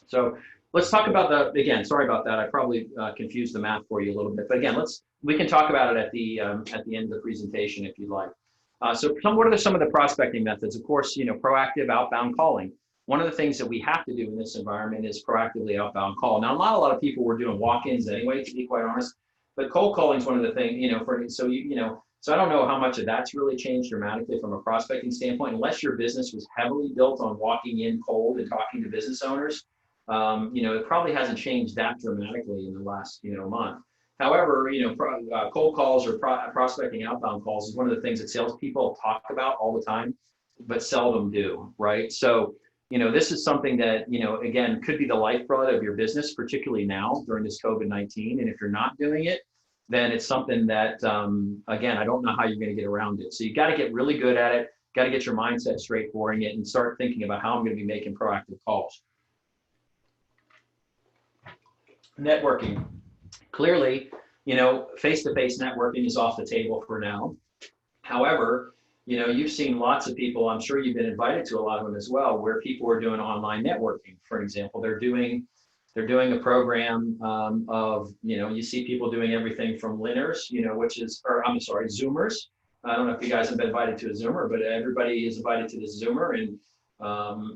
[SPEAKER 2] So let's talk about again, sorry about that. I probably confused the math for you a little bit, but again, we can talk about it at the end of the presentation if you'd like. So what are some of the prospecting methods? Of course, proactive outbound calling. One of the things that we have to do in this environment is proactively outbound call. Now, not a lot of people were doing walk-ins anyway, to be quite honest, but cold calling is one of the things, so I don't know how much of that's really changed dramatically from a prospecting standpoint, unless your business was heavily built on walking in cold and talking to business owners. It probably hasn't changed that dramatically in the last, month. However, cold calls or prospecting outbound calls is one of the things that salespeople talk about all the time, but seldom do, right? So, this is something that, again, could be the lifeblood of your business, particularly now during this COVID-19. And if you're not doing it, then it's something that, again, I don't know how you're going to get around it. So you got to get really good at it, got to get your mindset straight for it, and start thinking about how I'm going to be making proactive calls. Networking. Clearly, face-to-face networking is off the table for now. However, you've seen lots of people, I'm sure you've been invited to a lot of them as well, where people are doing online networking. For example, they're doing a program of, you see people doing everything from Linners, Zoomers. I don't know if you guys have been invited to a Zoomer, but everybody is invited to this Zoomer, and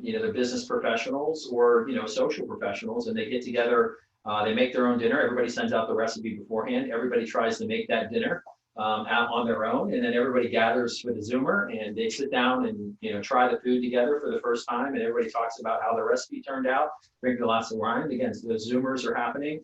[SPEAKER 2] they're business professionals or, social professionals, and they get together. They make their own dinner. Everybody sends out the recipe beforehand. Everybody tries to make that dinner out on their own, and then everybody gathers for the Zoomer, and they sit down and try the food together for the first time, and everybody talks about how the recipe turned out. Drink a glass of wine. Again, so the Zoomers are happening.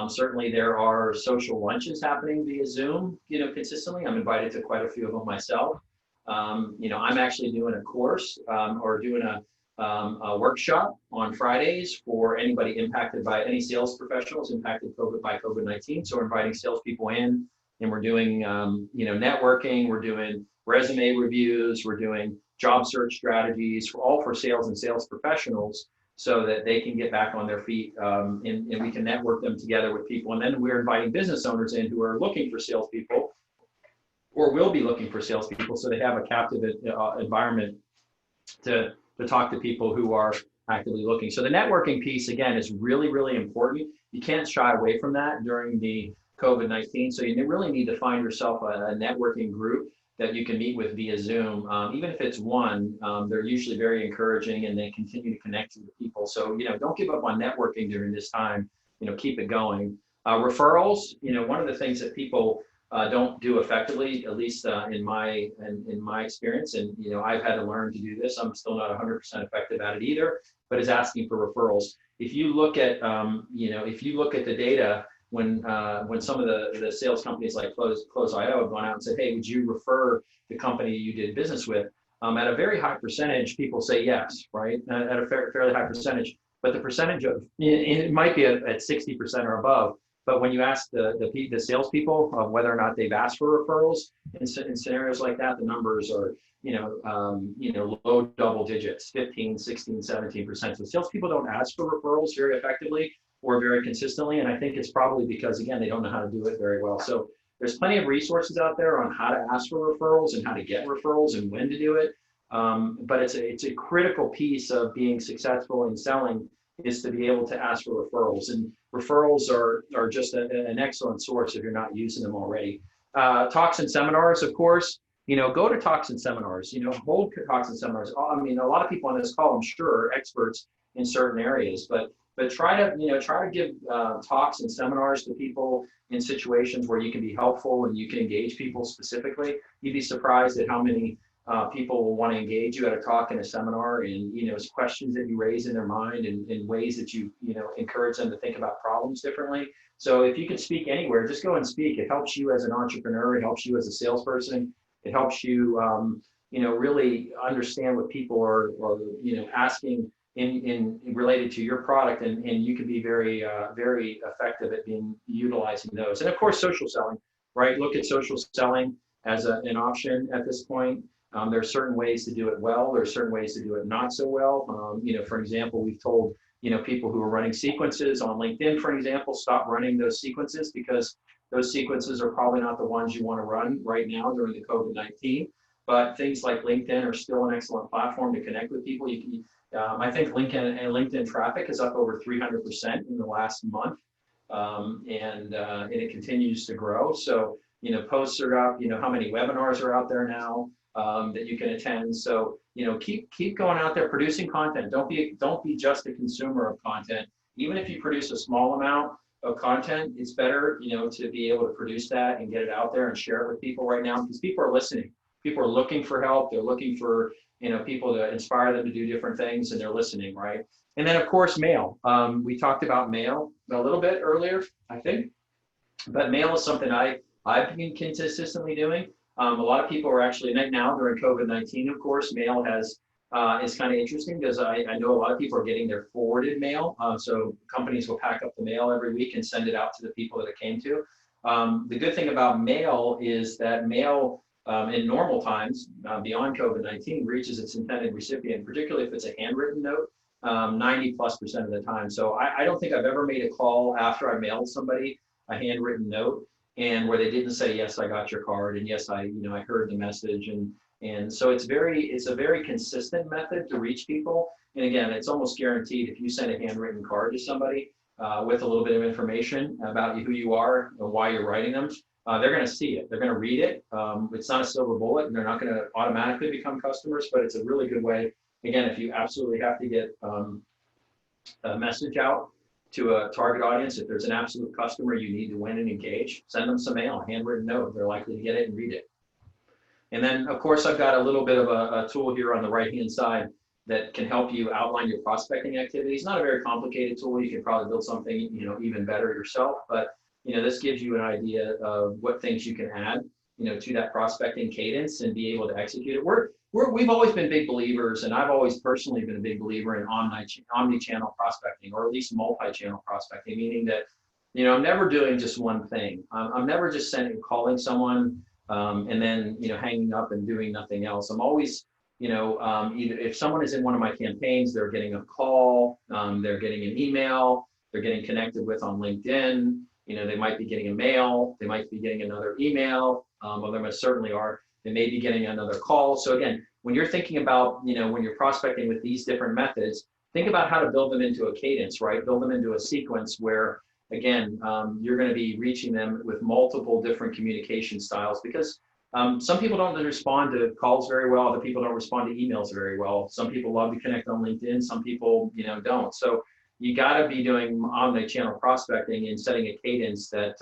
[SPEAKER 2] Certainly, there are social lunches happening via Zoom. Consistently. I'm invited to quite a few of them myself. I'm actually doing a course or doing a workshop on Fridays for anybody impacted by any sales professionals impacted by COVID-19. So we're inviting salespeople in, and we're doing, networking. We're doing resume reviews. We're doing job search strategies, all for sales and sales professionals, so that they can get back on their feet, and we can network them together with people. And then we're inviting business owners in who are looking for salespeople, or will be looking for salespeople, so they have a captive environment to talk to people who are actively looking. So the networking piece, again, is really, really important. You can't shy away from that during the COVID-19. So you really need to find yourself a networking group that you can meet with via Zoom. Even if it's one, they're usually very encouraging, and they continue to connect you with people. So, don't give up on networking during this time, keep it going. Referrals, one of the things that people don't do effectively, at least in my experience, and I've had to learn to do this. I'm still not 100% effective at it either, but is asking for referrals. If you look at the data, when some of the sales companies like Close.io have gone out and said, hey, would you refer the company you did business with? At a very high percentage, people say yes, right? At a fairly high percentage, but the percentage of it might be at 60% or above. But when you ask the salespeople of whether or not they've asked for referrals in scenarios like that, the numbers are low double digits, 15, 16, 17%. So salespeople don't ask for referrals very effectively or very consistently, and I think it's probably because, again, they don't know how to do it very well. So there's plenty of resources out there on how to ask for referrals and how to get referrals and when to do it. But it's a critical piece of being successful in selling, is to be able to ask for referrals. And referrals are just an excellent source if you're not using them already. Talks and seminars, of course, go to talks and seminars, hold talks and seminars. I mean, a lot of people on this call, I'm sure, are experts in certain areas, but but try to give talks and seminars to people in situations where you can be helpful and you can engage people specifically. You'd be surprised at how many people will want to engage you at a talk and a seminar, and questions that you raise in their mind, and ways that you encourage them to think about problems differently. So if you can speak anywhere, just go and speak. It helps you as an entrepreneur. It helps you as a salesperson. It helps you, really understand what people are asking in related to your product, and you can be very, very effective at utilizing those. And of course, social selling, right? Look at social selling as an option at this point. There are certain ways to do it well. There are certain ways to do it not so well. For example, we've told people who are running sequences on LinkedIn, for example, stop running those sequences, because those sequences are probably not the ones you want to run right now during the COVID-19. But things like LinkedIn are still an excellent platform to connect with people. I think LinkedIn traffic is up over 300% in the last month, and it continues to grow. So posts are up. How many webinars are out there now that you can attend? So keep going out there producing content. Don't be just a consumer of content. Even if you produce a small amount of content, it's better to be able to produce that and get it out there and share it with people right now, because people are listening. People are looking for help. They're looking for people to inspire them to do different things, and they're listening, right? And then of course mail. We talked about mail a little bit earlier, I think, but mail is something I've been consistently doing. A lot of people are actually, right now during COVID-19, of course, mail is kind of interesting, because I know a lot of people are getting their forwarded mail. So companies will pack up the mail every week and send it out to the people that it came to. The good thing about mail is that mail in normal times, beyond COVID-19, reaches its intended recipient, particularly if it's a handwritten note, 90+% of the time. So I don't think I've ever made a call after I mailed somebody a handwritten note and where they didn't say, yes, I got your card, and yes, I heard the message. And so it's a very consistent method to reach people. And again, it's almost guaranteed, if you send a handwritten card to somebody with a little bit of information about who you are and why you're writing them, they're going to see it. They're going to read it. It's not a silver bullet, and they're not going to automatically become customers, but it's a really good way. Again, if you absolutely have to get a message out to a target audience, if there's an absolute customer you need to win and engage, send them some mail, a handwritten note. They're likely to get it and read it. And then, of course, I've got a little bit of a tool here on the right-hand side that can help you outline your prospecting activities. Not a very complicated tool. You can probably build something even better yourself, but this gives you an idea of what things you can add to that prospecting cadence and be able to execute it. We've always been big believers, and I've always personally been a big believer in omni-channel prospecting, or at least multi-channel prospecting, meaning that I'm never doing just one thing. I'm never just calling someone and then hanging up and doing nothing else. I'm always either if someone is in one of my campaigns, they're getting a call, they're getting an email, they're getting connected with on LinkedIn. They might be getting a mail, they might be getting another email, or they certainly are. They may be getting another call. So again, when you're thinking about, when you're prospecting with these different methods, think about how to build them into a cadence, right? Build them into a sequence where, again, you're going to be reaching them with multiple different communication styles, because some people don't respond to calls very well. Other people don't respond to emails very well. Some people love to connect on LinkedIn. Some people, don't. So you got to be doing omni-channel prospecting and setting a cadence that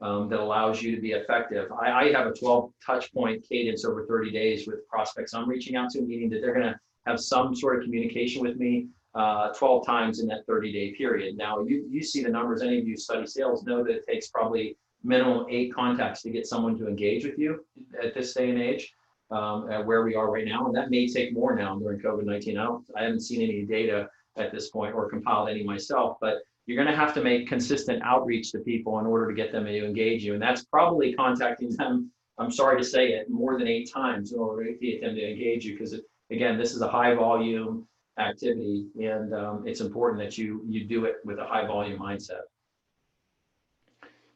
[SPEAKER 2] allows you to be effective. I have a 12 touch point cadence over 30 days with prospects I'm reaching out to, meaning that they're going to have some sort of communication with me 12 times in that 30-day period. Now, you see the numbers. Any of you study sales know that it takes probably minimum 8 contacts to get someone to engage with you at this day and age, at where we are right now. And that may take more now during COVID-19. I haven't seen any data at this point or compiled any myself, but you're going to have to make consistent outreach to people in order to get them to engage you. And that's probably contacting them, I'm sorry to say it, more than 8 times in order to get them to engage you. Because again, this is a high volume activity, and it's important that you do it with a high volume mindset.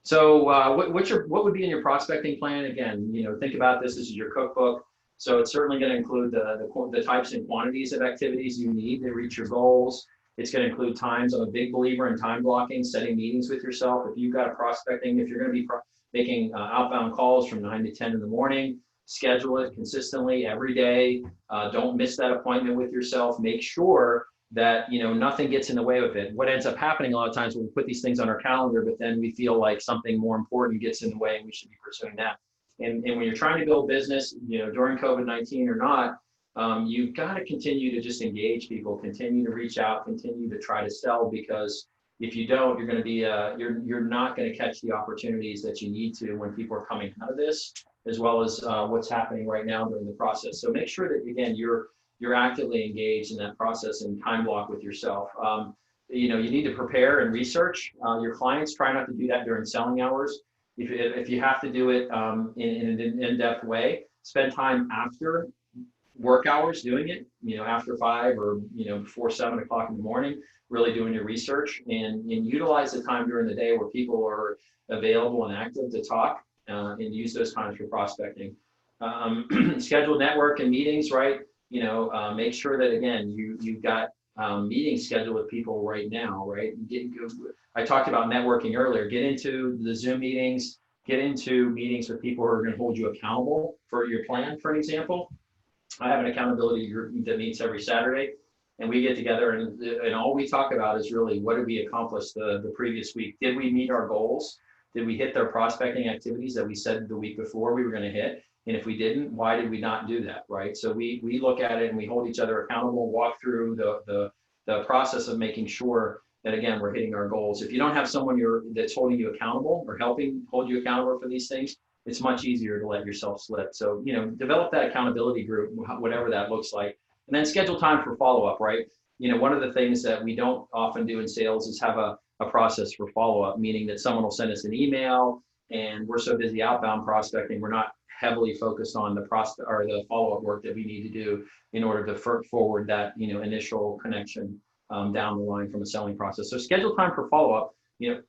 [SPEAKER 2] So what would be in your prospecting plan? Again, think about this as your cookbook. So it's certainly going to include the types and quantities of activities you need to reach your goals. It's going to include times. I'm a big believer in time blocking, setting meetings with yourself. If you've got a prospecting, if you're going to be making outbound calls from 9 to 10 in the morning, schedule it consistently every day. Don't miss that appointment with yourself. Make sure that, nothing gets in the way of it. What ends up happening a lot of times when we put these things on our calendar, but then we feel like something more important gets in the way and we should be pursuing that. And when you're trying to build business, during COVID-19 or not, you've got to continue to just engage people, continue to reach out, continue to try to sell, because if you don't, you're going to be, you're not going to catch the opportunities that you need to when people are coming out of this, as well as what's happening right now during the process. So make sure that, again, you're actively engaged in that process and time block with yourself. You need to prepare and research your clients. Try not to do that during selling hours. If you have to do it in an in-depth way, spend time after work hours doing it, after 5 or, before 7 o'clock in the morning, really doing your research, and utilize the time during the day where people are available and active to talk, and use those times for prospecting. Schedule network and meetings, right? Make sure that, again, you've got meetings scheduled with people right now, right? I talked about networking earlier. Get into the Zoom meetings, get into meetings with people who are going to hold you accountable for your plan, for an example. I have an accountability group that meets every Saturday, and we get together, and all we talk about is really, what did we accomplish the previous week? Did we meet our goals? Did we hit their prospecting activities that we said the week before we were going to hit? And if we didn't, why did we not do that, right? So we look at it and we hold each other accountable, walk through the process of making sure that, again, we're hitting our goals. If you don't have someone that's holding you accountable or helping hold you accountable for these things, it's much easier to let yourself slip. So, develop that accountability group, whatever that looks like, and then schedule time for follow-up, right? One of the things that we don't often do in sales is have a process for follow-up, meaning that someone will send us an email, and we're so busy outbound prospecting, we're not heavily focused on the follow-up work that we need to do in order to forward that, initial connection down the line from a selling process. So schedule time for follow-up.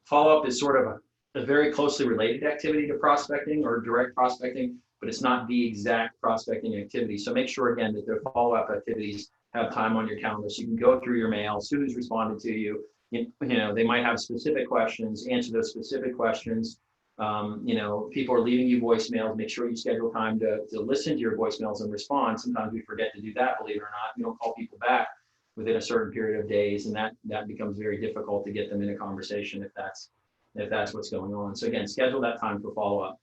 [SPEAKER 2] Follow-up is sort of a very closely related activity to prospecting or direct prospecting, but it's not the exact prospecting activity. So make sure, again, that the follow-up activities have time on your calendar so you can go through your mail, see who's responded to you. They might have specific questions, answer those specific questions. People are leaving you voicemails. Make sure you schedule time to listen to your voicemails and respond. Sometimes we forget to do that, believe it or not. You don't call people back within a certain period of days, and that becomes very difficult to get them in a conversation if that's what's going on. So again, schedule that time for follow-up.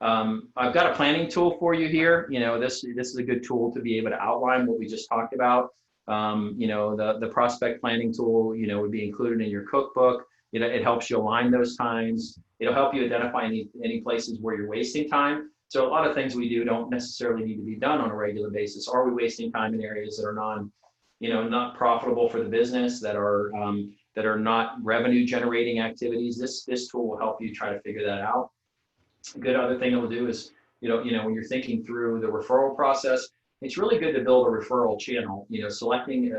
[SPEAKER 2] I've got a planning tool for you here. This is a good tool to be able to outline what we just talked about. The prospect planning tool, would be included in your cookbook. It helps you align those times. It'll help you identify any places where you're wasting time. So a lot of things we do don't necessarily need to be done on a regular basis. Are we wasting time in areas that are not profitable for the business, that are not revenue generating activities? This tool will help you try to figure that out. A good other thing it'll do is, when you're thinking through the referral process, it's really good to build a referral channel, selecting,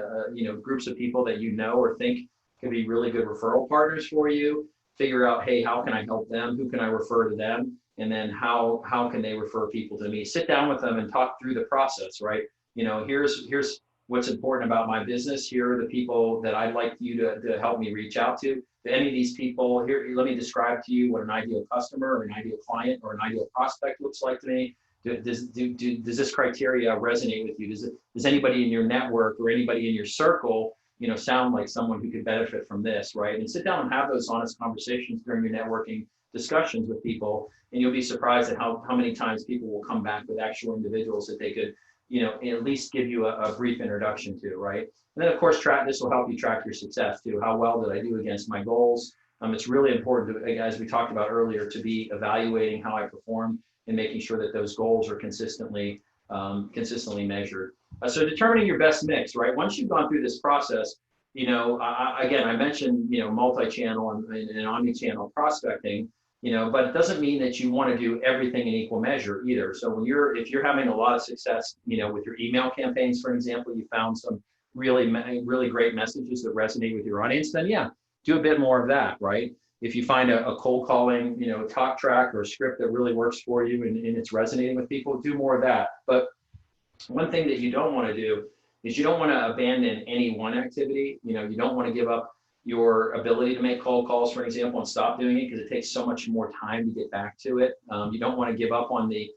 [SPEAKER 2] groups of people that or think can be really good referral partners for you. Figure out, hey, how can I help them? Who can I refer to them? And then how can they refer people to me? Sit down with them and talk through the process, right? Here's what's important about my business. Here are the people that I'd like you to help me reach out to. To any of these people, here, let me describe to you what an ideal customer or an ideal client or an ideal prospect looks like to me. Does this criteria resonate with you? Does anybody in your network or anybody in your circle, sound like someone who could benefit from this, right? And sit down and have those honest conversations during your networking discussions with people, and you'll be surprised at how many times people will come back with actual individuals that they could, at least give you a brief introduction to, right? And then, of course, this will help you track your success too. How well did I do against my goals? It's really important, as we talked about earlier, to be evaluating how I perform and making sure that those goals are consistently measured. So determining your best mix, right? Once you've gone through this process, I mentioned, multi-channel and omni-channel prospecting, but it doesn't mean that you want to do everything in equal measure either. So if you're having a lot of success, with your email campaigns, for example, you found some really, really great messages that resonate with your audience, then yeah, do a bit more of that, right? If you find a cold calling, talk track or a script that really works for you and it's resonating with people, do more of that. But one thing that you don't want to do is you don't want to abandon any one activity. You don't want to give up your ability to make cold calls, for example, and stop doing it because it takes so much more time to get back to it. You don't want to give up on the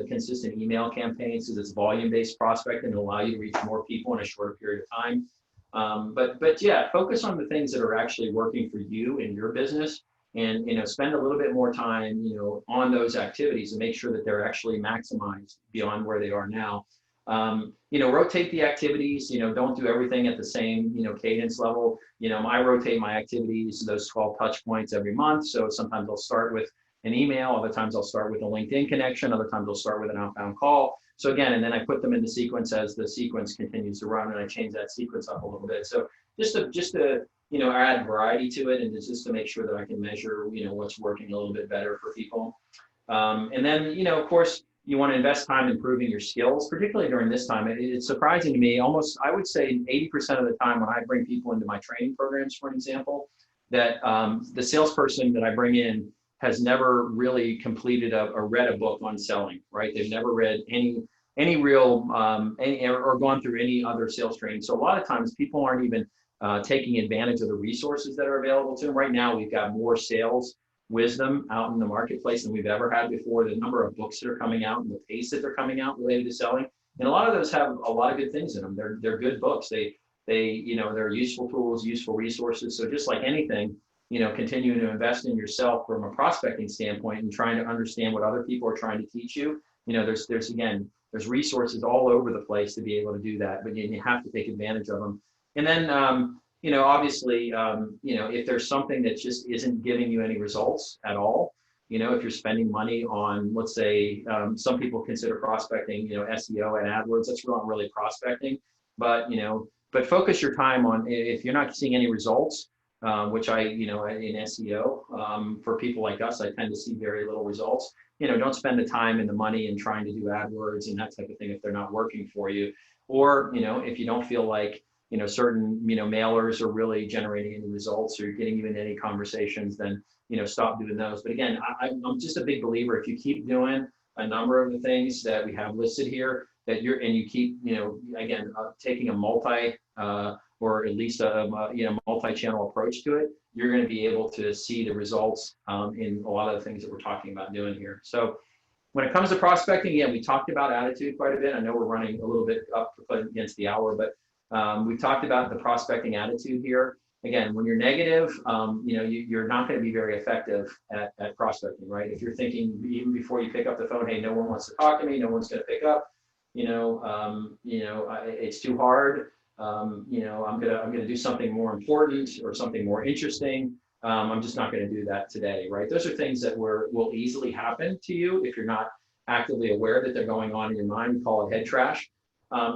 [SPEAKER 2] consistent email campaigns because it's volume-based prospecting to allow you to reach more people in a shorter period of time. But yeah, focus on the things that are actually working for you in your business, and spend a little bit more time on those activities and make sure that they're actually maximized beyond where they are now. Rotate the activities. Don't do everything at the same cadence level. I rotate my activities, those 12 touch points every month. So sometimes I'll start with an email, other times I'll start with a LinkedIn connection, other times I'll start with an outbound call. So again, and then I put them into sequence as the sequence continues to run, and I change that sequence up a little bit. So just to add variety to it, and just to make sure that I can measure what's working a little bit better for people. And then of course, you want to invest time improving your skills, particularly during this time. It's surprising to me, almost I would say 80% of the time when I bring people into my training programs, for an example, that the salesperson that I bring in has never really completed or read a book on selling, right? They've never read any real or gone through any other sales training. So a lot of times people aren't even taking advantage of the resources that are available to them. Right now, we've got more sales wisdom out in the marketplace than we've ever had before. The number of books that are coming out and the pace that they're coming out related to selling, and a lot of those have a lot of good things in them. They're good books. They're useful tools, useful resources. So just like anything, continuing to invest in yourself from a prospecting standpoint and trying to understand what other people are trying to teach you. There's resources all over the place to be able to do that, but you have to take advantage of them. And then, obviously, if there's something that just isn't giving you any results at all, if you're spending money on, let's say, some people consider prospecting, SEO and AdWords, that's not really prospecting, but focus your time on, if you're not seeing any results, which in SEO, for people like us, I tend to see very little results. Don't spend the time and the money in trying to do AdWords and that type of thing if they're not working for you. Or, if you don't feel like, certain, mailers are really generating any results or getting you in any conversations, then, stop doing those. But again, I'm just a big believer, if you keep doing a number of the things that we have listed here, and you keep, again, taking a or at least a multi-channel approach to it, you're going to be able to see the results in a lot of the things that we're talking about doing here. So when it comes to prospecting, again, we talked about attitude quite a bit. I know we're running a little bit up against the hour, but we've talked about the prospecting attitude here. Again, when you're negative, you're not going to be very effective at prospecting, right? If you're thinking even before you pick up the phone, hey, no one wants to talk to me, no one's going to pick up, it's too hard. I'm gonna do something more important or something more interesting. I'm just not going to do that today, right? Those are things that will easily happen to you if you're not actively aware that they're going on in your mind. We call it head trash.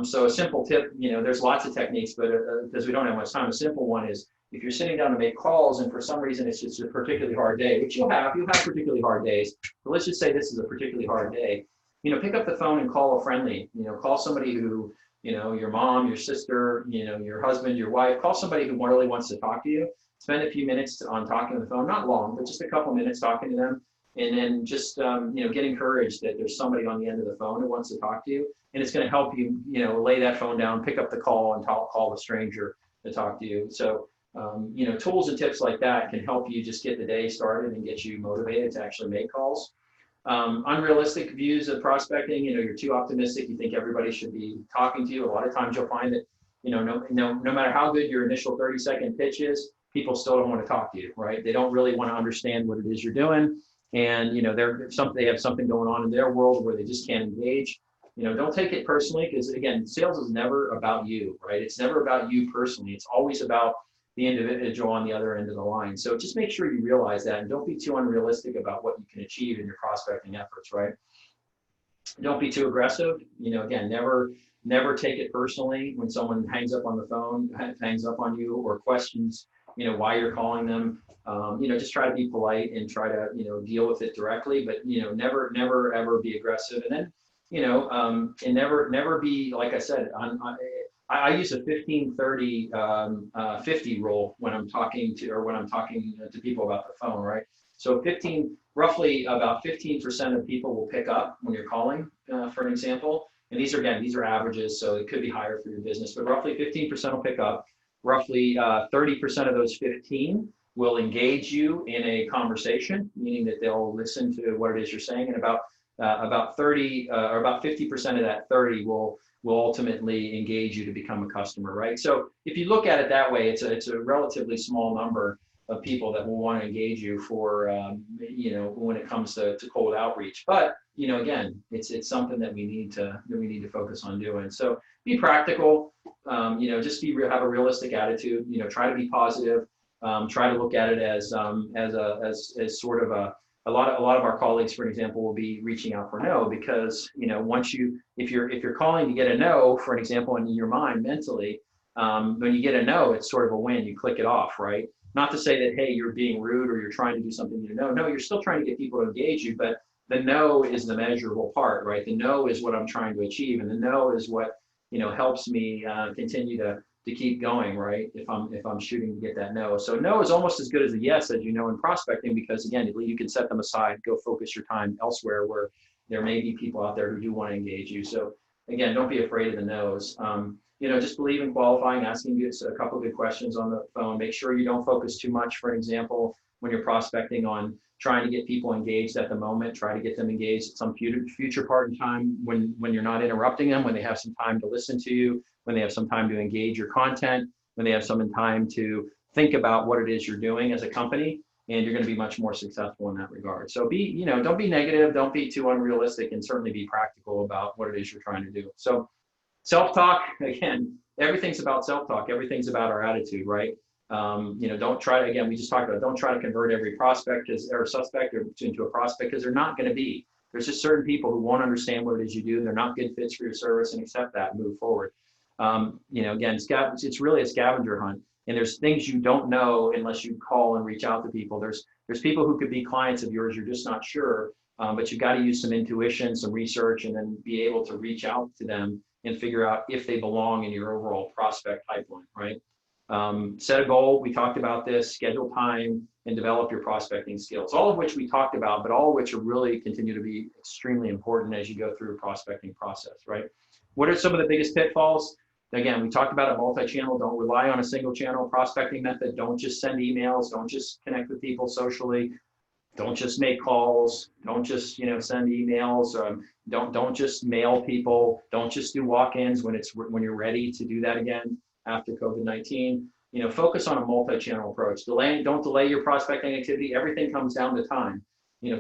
[SPEAKER 2] So a simple tip, there's lots of techniques, but because we don't have much time, a simple one is if you're sitting down to make calls and for some reason it's just a particularly hard day, which you'll have particularly hard days, but let's just say this is a particularly hard day, pick up the phone and call a friendly, call somebody who, your mom, your sister, your husband, your wife, call somebody who really wants to talk to you. Spend a few minutes on talking on the phone, not long, but just a couple minutes talking to them. And then just, get encouraged that there's somebody on the end of the phone who wants to talk to you. And it's going to help you, lay that phone down, pick up the call and call the stranger to talk to you. So, tools and tips like that can help you just get the day started and get you motivated to actually make calls. Unrealistic views of prospecting, you're too optimistic. You think everybody should be talking to you. A lot of times you'll find that, no matter how good your initial 30-second pitch is, people still don't want to talk to you, right? They don't really want to understand what it is you're doing. And, they have something going on in their world where they just can't engage. Don't take it personally, because again, sales is never about you, right? It's never about you personally. It's always about the individual on the other end of the line. So just make sure you realize that, and don't be too unrealistic about what you can achieve in your prospecting efforts, right? Don't be too aggressive. Again, never take it personally when someone hangs up on the phone, hangs up on you, or questions, why you're calling them. Just try to be polite and try to, deal with it directly, but, never ever be aggressive. And then, and never be, like I said, I use a 15-30-50 rule when I'm talking to people about the phone, right? So roughly about 15% of people will pick up when you're calling, for an example. And these are averages, so it could be higher for your business, but roughly 15% will pick up. Roughly 30% of those 15 will engage you in a conversation, meaning that they'll listen to what it is you're saying, and about 30 or about 50% of that 30 will will ultimately engage you to become a customer, right? So if you look at it that way, it's a relatively small number of people that will want to engage you for, when it comes to cold outreach. But, again, it's something that we need to focus on doing. So be practical, just have a realistic attitude, try to be positive, try to look at it as sort of a lot of our colleagues, for example, will be reaching out for no, because, if you're calling to get a no, for an example, in your mind mentally, when you get a no, it's sort of a win, you click it off, right? Not to say that, hey, you're being rude or you're trying to do something no, you're still trying to get people to engage you, but the no is the measurable part, right? The no is what I'm trying to achieve, and the no is what, helps me continue to keep going, right? If I'm shooting to get that no. So no is almost as good as a yes, as in prospecting, because again, you can set them aside, go focus your time elsewhere where there may be people out there who do want to engage you. So again, don't be afraid of the no's. Just believe in qualifying, asking a couple of good questions on the phone. Make sure you don't focus too much, for example, when you're prospecting, on trying to get people engaged at the moment. Try to get them engaged at some future part in time when you're not interrupting them, when they have some time to listen to you, when they have some time to engage your content, when they have some time to think about what it is you're doing as a company, and you're going to be much more successful in that regard. So don't be negative, don't be too unrealistic, and certainly be practical about what it is you're trying to do. So self-talk, again, everything's about self-talk. Everything's about our attitude, right? Don't try to, again, we just talked about, don't try to convert every prospect or suspect into a prospect, because they're not going to be. There's just certain people who won't understand what it is you do. They're not good fits for your service, and accept that and move forward. Again, it's really a scavenger hunt, and there's things you don't know unless you call and reach out to people. There's people who could be clients of yours, you're just not sure, but you've got to use some intuition, some research, and then be able to reach out to them and figure out if they belong in your overall prospect pipeline, right? Set a goal. We talked about this. Schedule time and develop your prospecting skills, all of which we talked about, but all of which are really continue to be extremely important as you go through a prospecting process, right? What are some of the biggest pitfalls? Again, we talked about a multi-channel. Don't rely on a single channel prospecting method. Don't just send emails. Don't just connect with people socially. Don't just make calls. Don't just send emails. Don't just mail people. Don't just do walk-ins when you're ready to do that again after COVID-19. Focus on a multi-channel approach. Don't delay your prospecting activity. Everything comes down to time.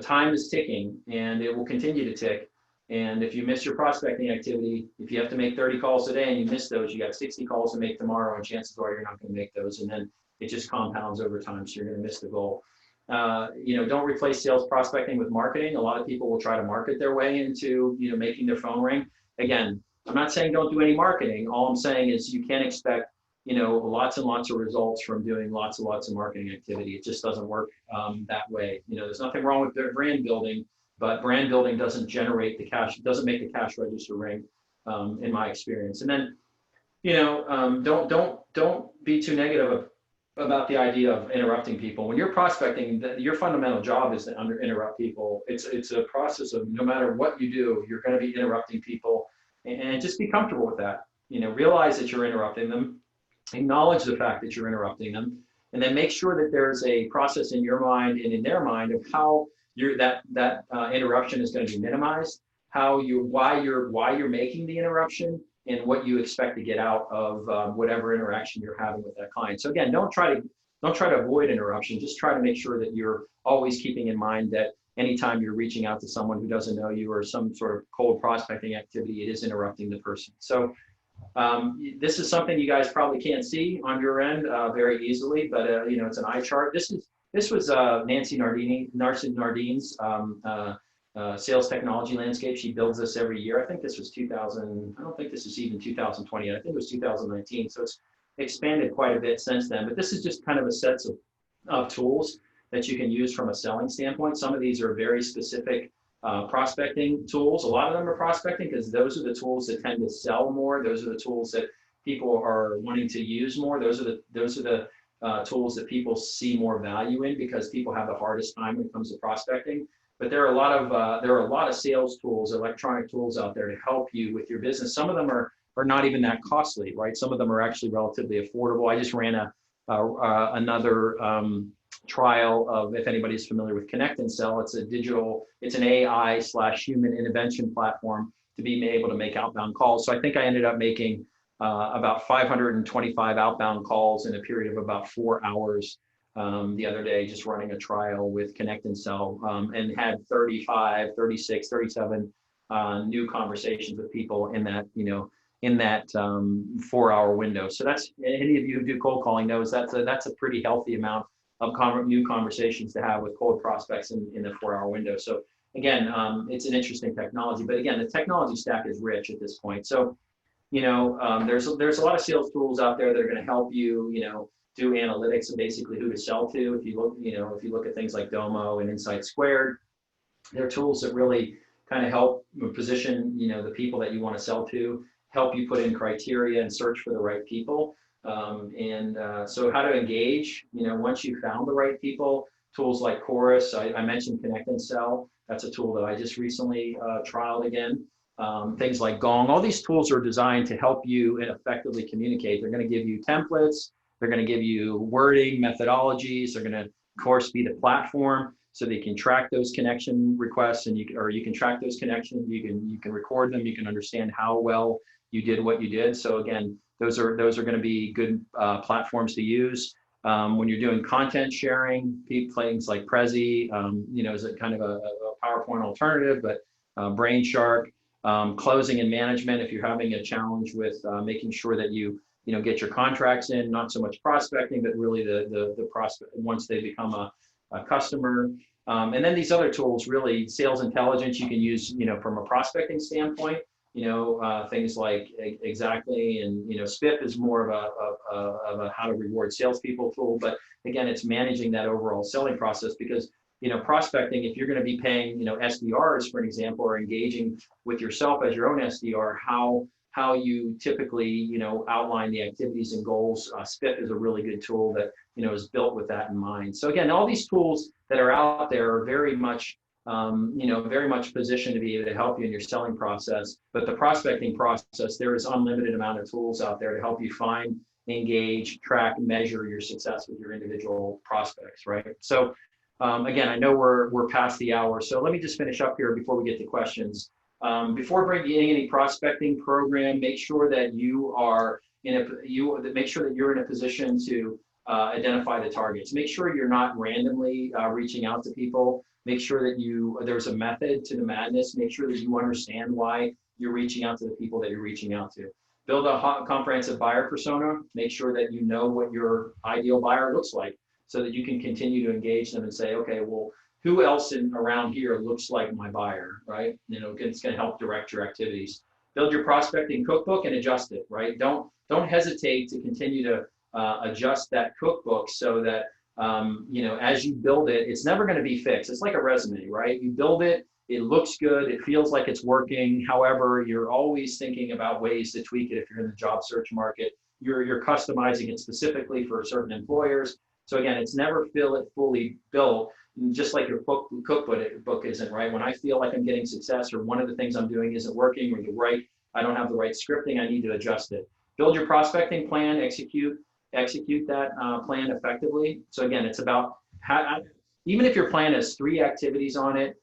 [SPEAKER 2] Time is ticking, and it will continue to tick. And if you miss your prospecting activity, if you have to make 30 calls a day and you miss those, you got 60 calls to make tomorrow, and chances are you're not going to make those. And then it just compounds over time, so you're going to miss the goal. Don't replace sales prospecting with marketing. A lot of people will try to market their way into, making their phone ring. Again, I'm not saying don't do any marketing. All I'm saying is you can't expect, lots and lots of results from doing lots and lots of marketing activity. It just doesn't work that way. There's nothing wrong with their brand building, but brand building doesn't generate the cash, doesn't make the cash register ring, in my experience. And then, don't be too negative about the idea of interrupting people. When you're prospecting, your fundamental job is to interrupt people. It's a process of, no matter what you do, you're going to be interrupting people, and just be comfortable with that. Realize that you're interrupting them, acknowledge the fact that you're interrupting them, and then make sure that there's a process in your mind and in their mind of how that interruption is going to be minimized, why you're making the interruption, and what you expect to get out of whatever interaction you're having with that client. So again, don't try to avoid interruption. Just try to make sure that you're always keeping in mind that anytime you're reaching out to someone who doesn't know you, or some sort of cold prospecting activity, it is interrupting the person. So this is something you guys probably can't see on your end very easily, but it's an eye chart. This was Nancy Nardine's sales technology landscape. She builds this every year. I think this was 2000. I don't think this is even 2020. I think it was 2019. So it's expanded quite a bit since then. But this is just kind of a set of tools that you can use from a selling standpoint. Some of these are very specific prospecting tools. A lot of them are prospecting because those are the tools that tend to sell more. Those are the tools that people are wanting to use more. Those are the tools that people see more value in, because people have the hardest time when it comes to prospecting. But there are a lot of sales tools, electronic tools out there to help you with your business. Some of them are not even that costly, right? Some of them are actually relatively affordable. I just ran another trial of, if anybody's familiar with Connect and Sell, it's an AI/human intervention platform to be able to make outbound calls. So I think I ended up making about 525 outbound calls in a period of about 4 hours the other day, just running a trial with Connect and Sell, and had 35, 36, 37 new conversations with people in that, in that 4 hour window. So that's, any of you who do cold calling knows that's a pretty healthy amount of new conversations to have with cold prospects in the 4 hour window. So again, it's an interesting technology, but again, the technology stack is rich at this point. So, there's a lot of sales tools out there that are going to help you, do analytics and basically who to sell to. If you look at things like Domo and Insight Squared, they're tools that really kind of help position, the people that you want to sell to, help you put in criteria and search for the right people. So how to engage, once you found the right people, tools like Chorus, I mentioned Connect and Sell. That's a tool that I just recently trialed again. Things like Gong, all these tools are designed to help you effectively communicate. They're going to give you templates. They're going to give you wording, methodologies. They're going to, of course, be the platform so that you can track those connection requests, and you can track those connections. You can record them. You can understand how well you did what you did. So again, those are going to be good platforms to use. When you're doing content sharing, things like Prezi, is a kind of a PowerPoint alternative, but Brainshark, closing and management, if you're having a challenge with making sure that you get your contracts in, not so much prospecting, but really the prospect once they become a customer. And then these other tools, really sales intelligence, you can use, from a prospecting standpoint, things like Exactly, and Spiff is more of a how to reward salespeople tool. But again, it's managing that overall selling process, because prospecting, if you're going to be paying SDRs, for example, or engaging with yourself as your own SDR, how you typically outline the activities and goals. Spiff is a really good tool that is built with that in mind. So again, all these tools that are out there are very much very much positioned to be able to help you in your selling process. But the prospecting process, there is unlimited amount of tools out there to help you find, engage, track, measure your success with your individual prospects, right? So again, I know we're past the hour, so let me just finish up here before we get to questions. Before beginning any prospecting program, make sure that you're in a position to identify the targets. Make sure you're not randomly reaching out to people. Make sure that there's a method to the madness. Make sure that you understand why you're reaching out to the people that you're reaching out to. Build a comprehensive buyer persona. Make sure that you know what your ideal buyer looks like, so that you can continue to engage them and say, okay, well, who else around here looks like my buyer, right? It's going to help direct your activities. Build your prospecting cookbook and adjust it, right? Don't hesitate to continue to adjust that cookbook so that, as you build it, it's never going to be fixed. It's like a resume, right? You build it, it looks good, it feels like it's working. However, you're always thinking about ways to tweak it if you're in the job search market. You're customizing it specifically for certain employers. So again, it's never fully built, just like your cookbook isn't, right? When I feel like I'm getting success, or one of the things I'm doing isn't working, or I don't have the right scripting, I need to adjust it. Build your prospecting plan, execute that plan effectively. So again, it's about even if your plan has 3 activities on it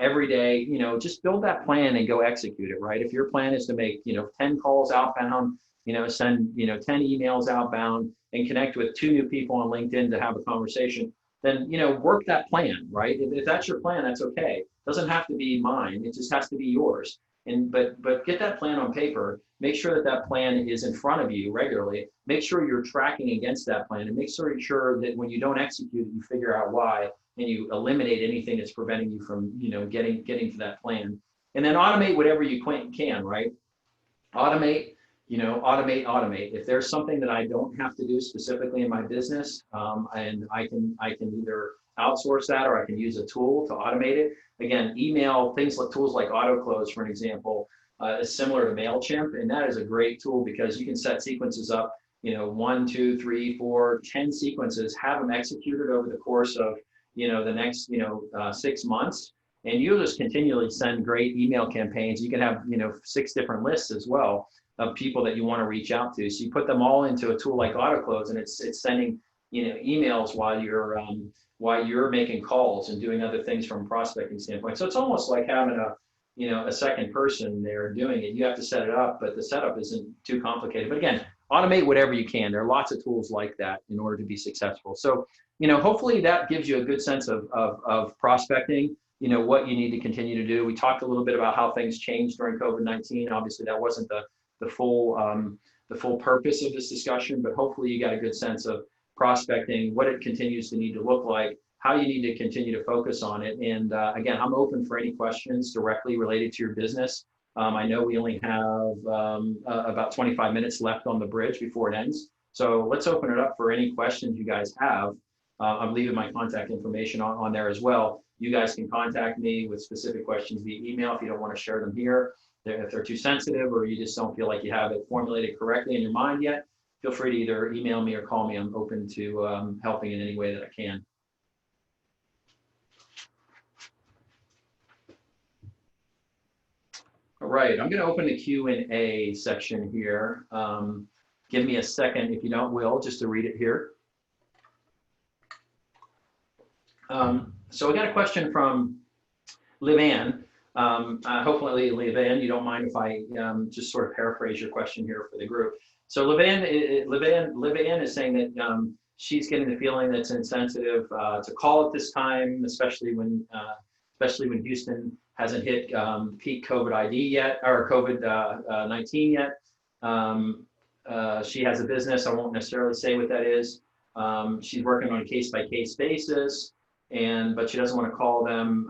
[SPEAKER 2] every day, just build that plan and go execute it, right? If your plan is to make 10 calls outbound, send 10 emails outbound, and connect with 2 new people on LinkedIn to have a conversation, then work that plan, right? If that's your plan, that's okay. It doesn't have to be mine. It just has to be yours. But get that plan on paper. Make sure that plan is in front of you regularly. Make sure you're tracking against that plan, and make sure that when you don't execute it, you figure out why, and you eliminate anything that's preventing you from getting to that plan. And then automate whatever you can, right? Automate. Automate. If there's something that I don't have to do specifically in my business, and I can either outsource that, or I can use a tool to automate it. Again, email, tools like AutoClose, for an example, is similar to MailChimp, and that is a great tool because you can set sequences up, 1, 2, 3, 4, 10 sequences, have them executed over the course of, the next, 6 months. And you'll just continually send great email campaigns. You can have, 6 different lists as well of people that you want to reach out to. So you put them all into a tool like AutoClose, and it's sending, emails while you're making calls and doing other things from a prospecting standpoint. So it's almost like having a second person there doing it. You have to set it up, but the setup isn't too complicated. But again, automate whatever you can. There are lots of tools like that in order to be successful. So, hopefully that gives you a good sense of prospecting, what you need to continue to do. We talked a little bit about how things changed during COVID-19. Obviously, that wasn't the full purpose of this discussion, but hopefully you got a good sense of prospecting, what it continues to need to look like, how you need to continue to focus on it. And again, I'm open for any questions directly related to your business. I know we only have about 25 minutes left on the bridge before it ends. So let's open it up for any questions you guys have. I'm leaving my contact information on there as well. You guys can contact me with specific questions via email if you don't want to share them here. If they're too sensitive or you just don't feel like you have it formulated correctly in your mind yet, feel free to either email me or call me. I'm open to helping in any way that I can. All right, I'm going to open the Q&A section here. Give me a second, if you don't will, just to read it here. So I got a question from Liv-Ann. Hopefully, Liv-Ann, you don't mind if I just sort of paraphrase your question here for the group. So Liv-Ann is saying that she's getting the feeling that it's insensitive to call at this time, especially when Houston hasn't hit peak COVID ID yet, or COVID-19 yet. She has a business. I won't necessarily say what that is. She's working on a case-by-case basis, but she doesn't want to call them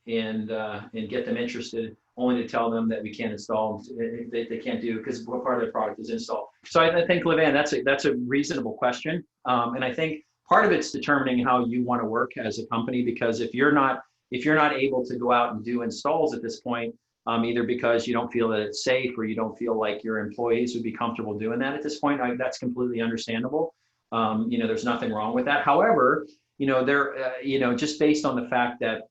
[SPEAKER 2] and get them interested, only to tell them that we can't install. They can't do, because what part of the product is installed. So I think, Liv-Ann, that's a reasonable question, and I think part of it's determining how you want to work as a company, because if you're not able to go out and do installs at this point, either because you don't feel that it's safe or you don't feel like your employees would be comfortable doing that at this point, that's completely understandable. There's nothing wrong with that. However, just based on the fact that,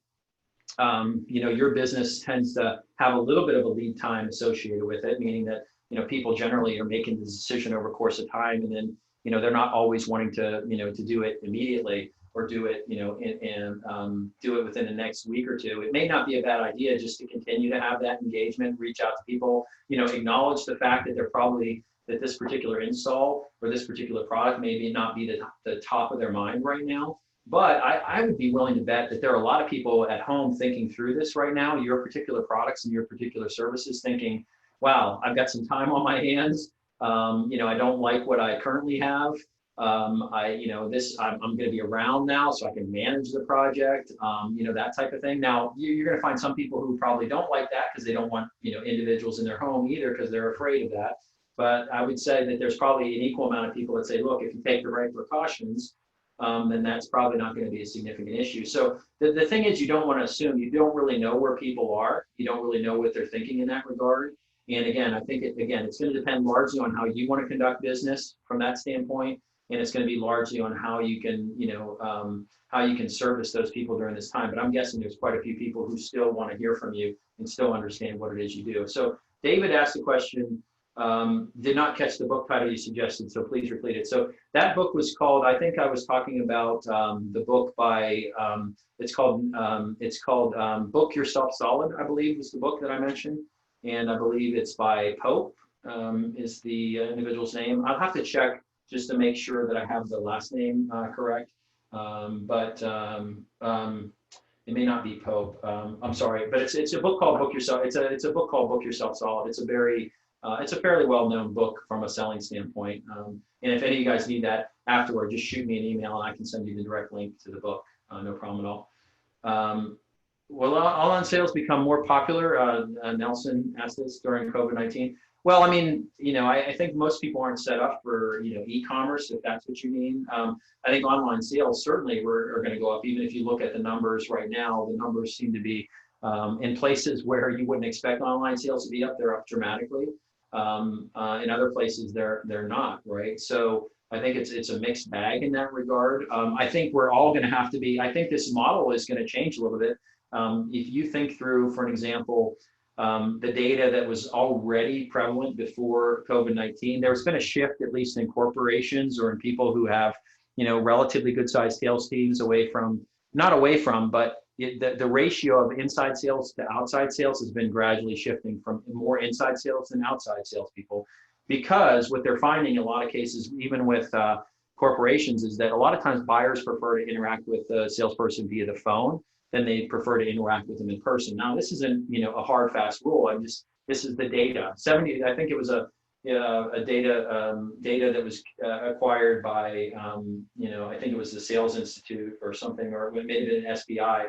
[SPEAKER 2] your business tends to have a little bit of a lead time associated with it, meaning that, people generally are making the decision over a course of time, and then, they're not always wanting to, to do it immediately or do it, do it within the next week or two. It may not be a bad idea just to continue to have that engagement, reach out to people, acknowledge the fact that that this particular install or this particular product maybe not be the top of their mind right now. But I would be willing to bet that there are a lot of people at home thinking through this right now, your particular products and your particular services, thinking, wow, I've got some time on my hands. I don't like what I currently have. I'm going to be around now, so I can manage the project, that type of thing. Now, you're going to find some people who probably don't like that because they don't want, individuals in their home either, because they're afraid of that. But I would say that there's probably an equal amount of people that say, look, if you take the right precautions, then that's probably not going to be a significant issue. So the thing is, you don't want to assume. You don't really know where people are. You don't really know what they're thinking in that regard. And again, I think it's going to depend largely on how you want to conduct business from that standpoint. And it's going to be largely on how you can, how you can service those people during this time. But I'm guessing there's quite a few people who still want to hear from you and still understand what it is you do. So David asked the question, did not catch the book title you suggested, so please repeat it. So that book was called, I think I was talking about the book by, it's called Book Yourself Solid, I believe was the book that I mentioned. And I believe it's by Pope, is the individual's name. I'll have to check just to make sure that I have the last name correct. But it may not be Pope. I'm sorry, but it's a book called Book Yourself. It's a book called Book Yourself Solid. It's a fairly well-known book from a selling standpoint. And if any of you guys need that afterward, just shoot me an email and I can send you the direct link to the book. No problem at all. Will online sales become more popular? Nelson asked this during COVID-19. Well, I mean, I think most people aren't set up for, e-commerce, if that's what you mean. I think online sales certainly are going to go up. Even if you look at the numbers right now, the numbers seem to be in places where you wouldn't expect online sales to be up, they're up dramatically. In other places, they're not, right? So I think it's a mixed bag in that regard. I think we're all going to have to be, I think this model is going to change a little bit. If you think through, for an example, the data that was already prevalent before COVID-19, there's been a shift, at least in corporations or in people who have, relatively good sized sales teams away from, not away from, but the ratio of inside sales to outside sales has been gradually shifting from more inside sales than outside salespeople, because what they're finding in a lot of cases, even with corporations, is that a lot of times buyers prefer to interact with the salesperson via the phone than they prefer to interact with them in person. Now, this isn't, a hard, fast rule. This is the data. 70, I think it was a data that was acquired by, I think it was the Sales Institute or something, or it may have been an SBI.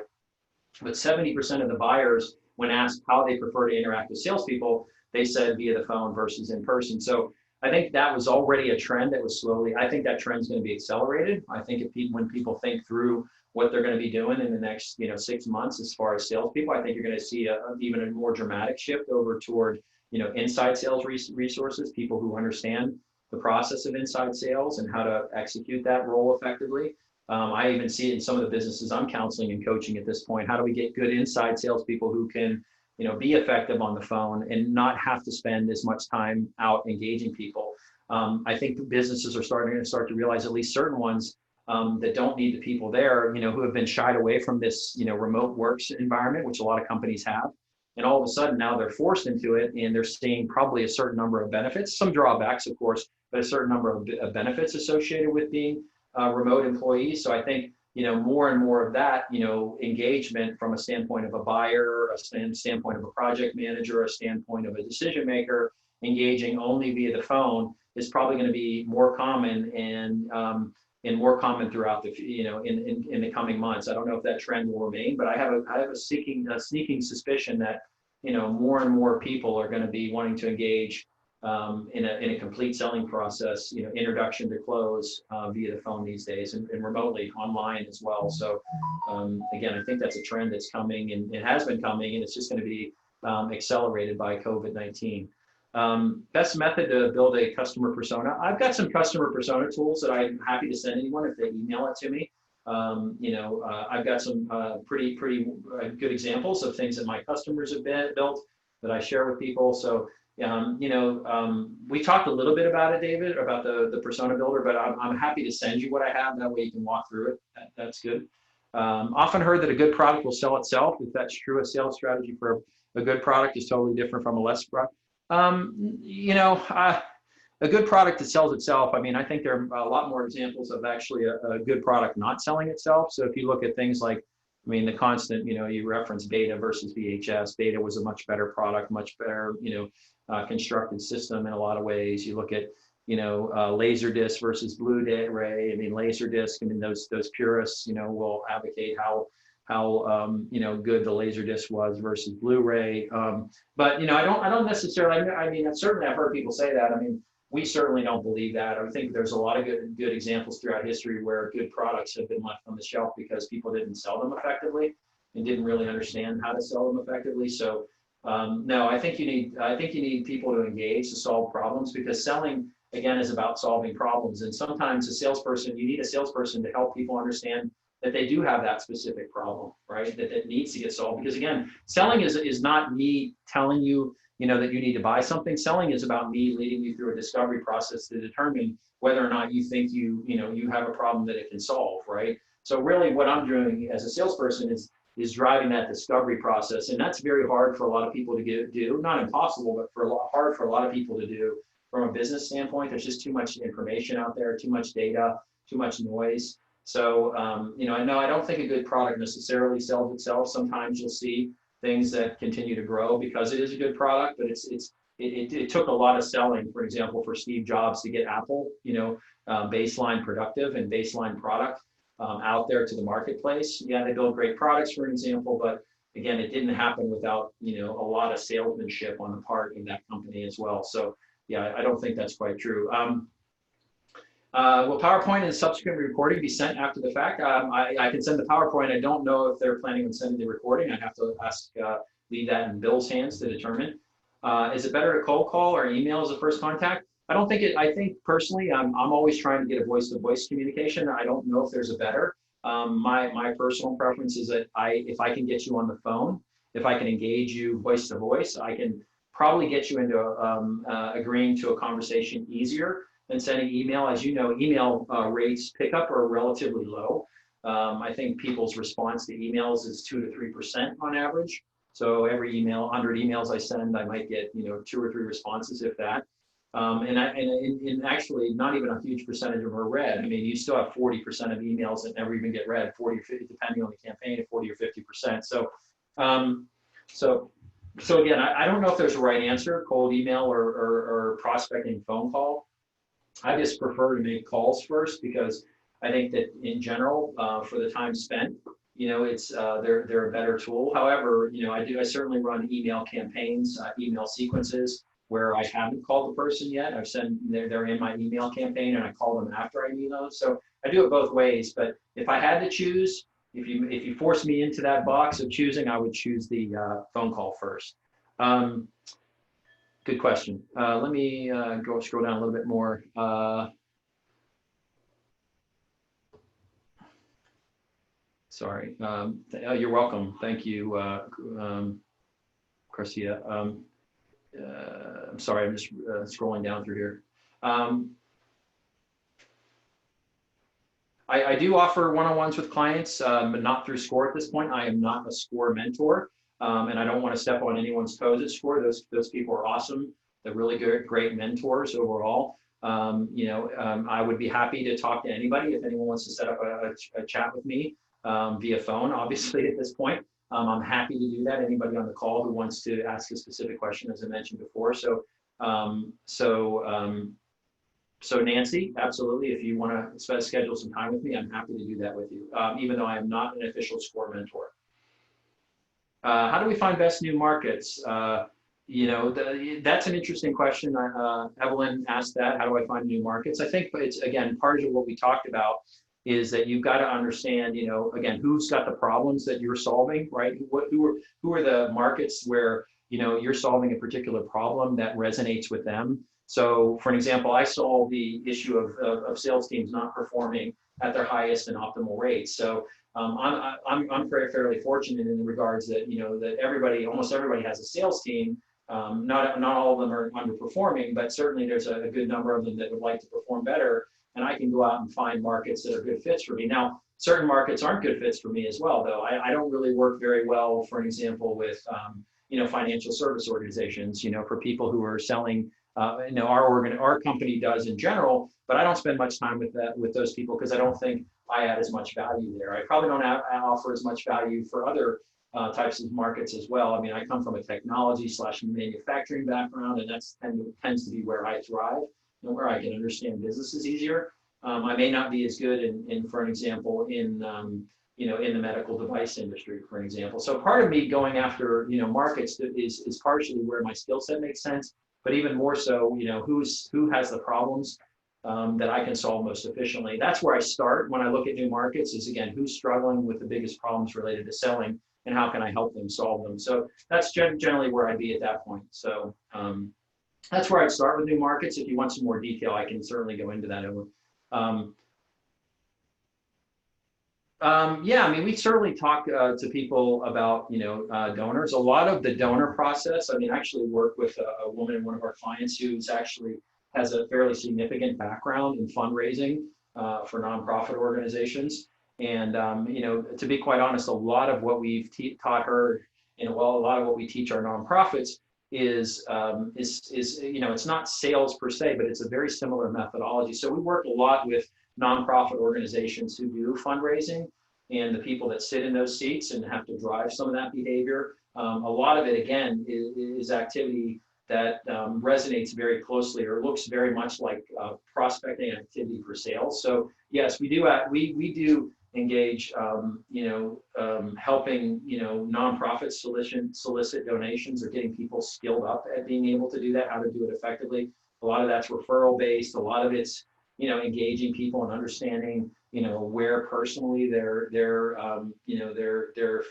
[SPEAKER 2] But 70% of the buyers, when asked how they prefer to interact with salespeople, they said via the phone versus in person. So I think that was already a trend that was slowly, I think that trend's going to be accelerated. I think when people think through what they're going to be doing in the next 6 months as far as salespeople, I think you're going to see even a more dramatic shift over toward inside sales resources, people who understand the process of inside sales and how to execute that role effectively. I even see it in some of the businesses I'm counseling and coaching at this point. How do we get good inside salespeople who can be effective on the phone and not have to spend as much time out engaging people? I think businesses are starting to realize, at least certain ones, that don't need the people there, who have been shied away from this, remote works environment, which a lot of companies have. And all of a sudden now they're forced into it, and they're seeing probably a certain number of benefits, some drawbacks, of course, but a certain number of benefits associated with being remote employees. So I think, more and more of that, engagement from a standpoint of a buyer, a standpoint of a project manager, a standpoint of a decision maker, engaging only via the phone is probably going to be more common and more common throughout the, in the coming months. I don't know if that trend will remain, but I have a sneaking suspicion that, more and more people are going to be wanting to engage in a complete selling process, introduction to close via the phone these days, and remotely online as well. So again, I think that's a trend that's coming, and it has been coming, and it's just going to be accelerated by COVID-19. Best method to build a customer persona. I've got some customer persona tools that I'm happy to send anyone if they email it to me. I've got some pretty good examples of things that my customers have built that I share with people. So we talked a little bit about it, David, about the persona builder, but I'm happy to send you what I have. That way you can walk through it. That's good. Often heard that a good product will sell itself. If that's true, a sales strategy for a good product is totally different from a less product. A good product that sells itself. I mean, I think there are a lot more examples of actually a good product not selling itself. So if you look at things like, the constant, you reference Beta versus VHS. Beta was a much better product, much better, constructed system in a lot of ways. You look at, Laserdisc versus Blu-ray. Laserdisc. Those purists, will advocate how good the Laserdisc was versus Blu-ray. But I don't necessarily. Certainly I've heard people say that. We certainly don't believe that. I think there's a lot of good examples throughout history where good products have been left on the shelf because people didn't sell them effectively and didn't really understand how to sell them effectively. So no, I think you need people to engage to solve problems, because selling, again, is about solving problems. And sometimes you need a salesperson to help people understand that they do have that specific problem, right? That needs to get solved. Because again, selling is not me telling you, that you need to buy something. Selling is about me leading you through a discovery process to determine whether or not you think you have a problem that it can solve, right? So really what I'm doing as a salesperson is driving that discovery process. And that's very hard for a lot of people to do, not impossible, but hard for a lot of people to do from a business standpoint. There's just too much information out there, too much data, too much noise. So, I don't think a good product necessarily sells itself. Sometimes you'll see things that continue to grow because it is a good product, but it took a lot of selling, for example, for Steve Jobs to get Apple, baseline productive and baseline product out there to the marketplace. Yeah, they build great products, for example, but again, it didn't happen without, a lot of salesmanship on the part of that company as well. So yeah, I don't think that's quite true. Will PowerPoint and subsequent recording be sent after the fact? I can send the PowerPoint. I don't know if they're planning on sending the recording. I have to leave that in Bill's hands to determine. Is it better to cold call or email as a first contact? I think personally, I'm always trying to get a voice-to-voice communication. I don't know if there's a better. My personal preference is that if I can get you on the phone, if I can engage you voice-to-voice, I can probably get you into agreeing to a conversation easier than sending email. As you know, email rates pickup are relatively low. I think people's response to emails is 2 to 3% on average. So every email, 100 emails I send, I might get, 2 or 3 responses, if that. And actually, not even a huge percentage of them are read. I mean, you still have 40% of emails that never even get read, 40 or 50, depending on the campaign, 40 or 50%. Um, so, so again, I don't know if there's a right answer, cold email or prospecting phone call. I just prefer to make calls first because I think that in general, for the time spent, it's they're a better tool. However, I certainly run email campaigns, email sequences where I haven't called the person yet. I've sent they're in my email campaign and I call them after I email them. So I do it both ways. But if I had to choose, if you force me into that box of choosing, I would choose the phone call first. Good question. Let me scroll down a little bit more. Sorry. You're welcome. Thank you, Garcia. I'm sorry, I'm just scrolling down through here. I do offer one-on-ones with clients, but not through SCORE at this point. I am not a SCORE mentor, and I don't want to step on anyone's toes at SCORE. Those people are awesome. They're really good, great mentors overall. I would be happy to talk to anybody if anyone wants to set up a chat with me via phone, obviously, at this point. I'm happy to do that. Anybody on the call who wants to ask a specific question, as I mentioned before. So Nancy, absolutely. If you want to schedule some time with me, I'm happy to do that with you, even though I am not an official SCORE mentor. How do we find best new markets? That's an interesting question. Evelyn asked that. How do I find new markets? I think it's, again, part of what we talked about is that you've got to understand, again, who's got the problems that you're solving, right? Who are the markets where, you're solving a particular problem that resonates with them. So for an example, I solve the issue of sales teams not performing at their highest and optimal rates. So I'm fairly fortunate in the regards that, that almost everybody has a sales team. Not all of them are underperforming, but certainly there's a good number of them that would like to perform better. And I can go out and find markets that are good fits for me. Now, certain markets aren't good fits for me as well, though. I don't really work very well, for an example, with financial service organizations. For people who are selling. Our company does in general, but I don't spend much time with those people because I don't think I add as much value there. I probably don't offer as much value for other types of markets as well. I mean, I come from a technology/manufacturing background, and that tends to be where I thrive and where I can understand businesses easier. I may not be as good in for an example, in the medical device industry, for an example. So part of me going after, markets is partially where my skill set makes sense, but even more so, who has the problems that I can solve most efficiently. That's where I start when I look at new markets is, again, who's struggling with the biggest problems related to selling and how can I help them solve them. So that's generally where I'd be at that point. So that's where I'd start with new markets. If you want some more detail, I can certainly go into that. Yeah, I mean, we certainly talk to people about, donors. A lot of the donor process, I actually work with a woman, one of our clients, who's actually has a fairly significant background in fundraising for nonprofit organizations. And, to be quite honest, a lot of what we've taught her, a lot of what we teach our nonprofits is it's not sales per se, but it's a very similar methodology. So we work a lot with nonprofit organizations who do fundraising and the people that sit in those seats and have to drive some of that behavior. A lot of it, again, is activity that resonates very closely or looks very much like prospecting activity for sales. So yes, we do engage, helping, nonprofits solicit donations or getting people skilled up at being able to do that, how to do it effectively. A lot of that's referral based. A lot of it's, engaging people and understanding, where personally their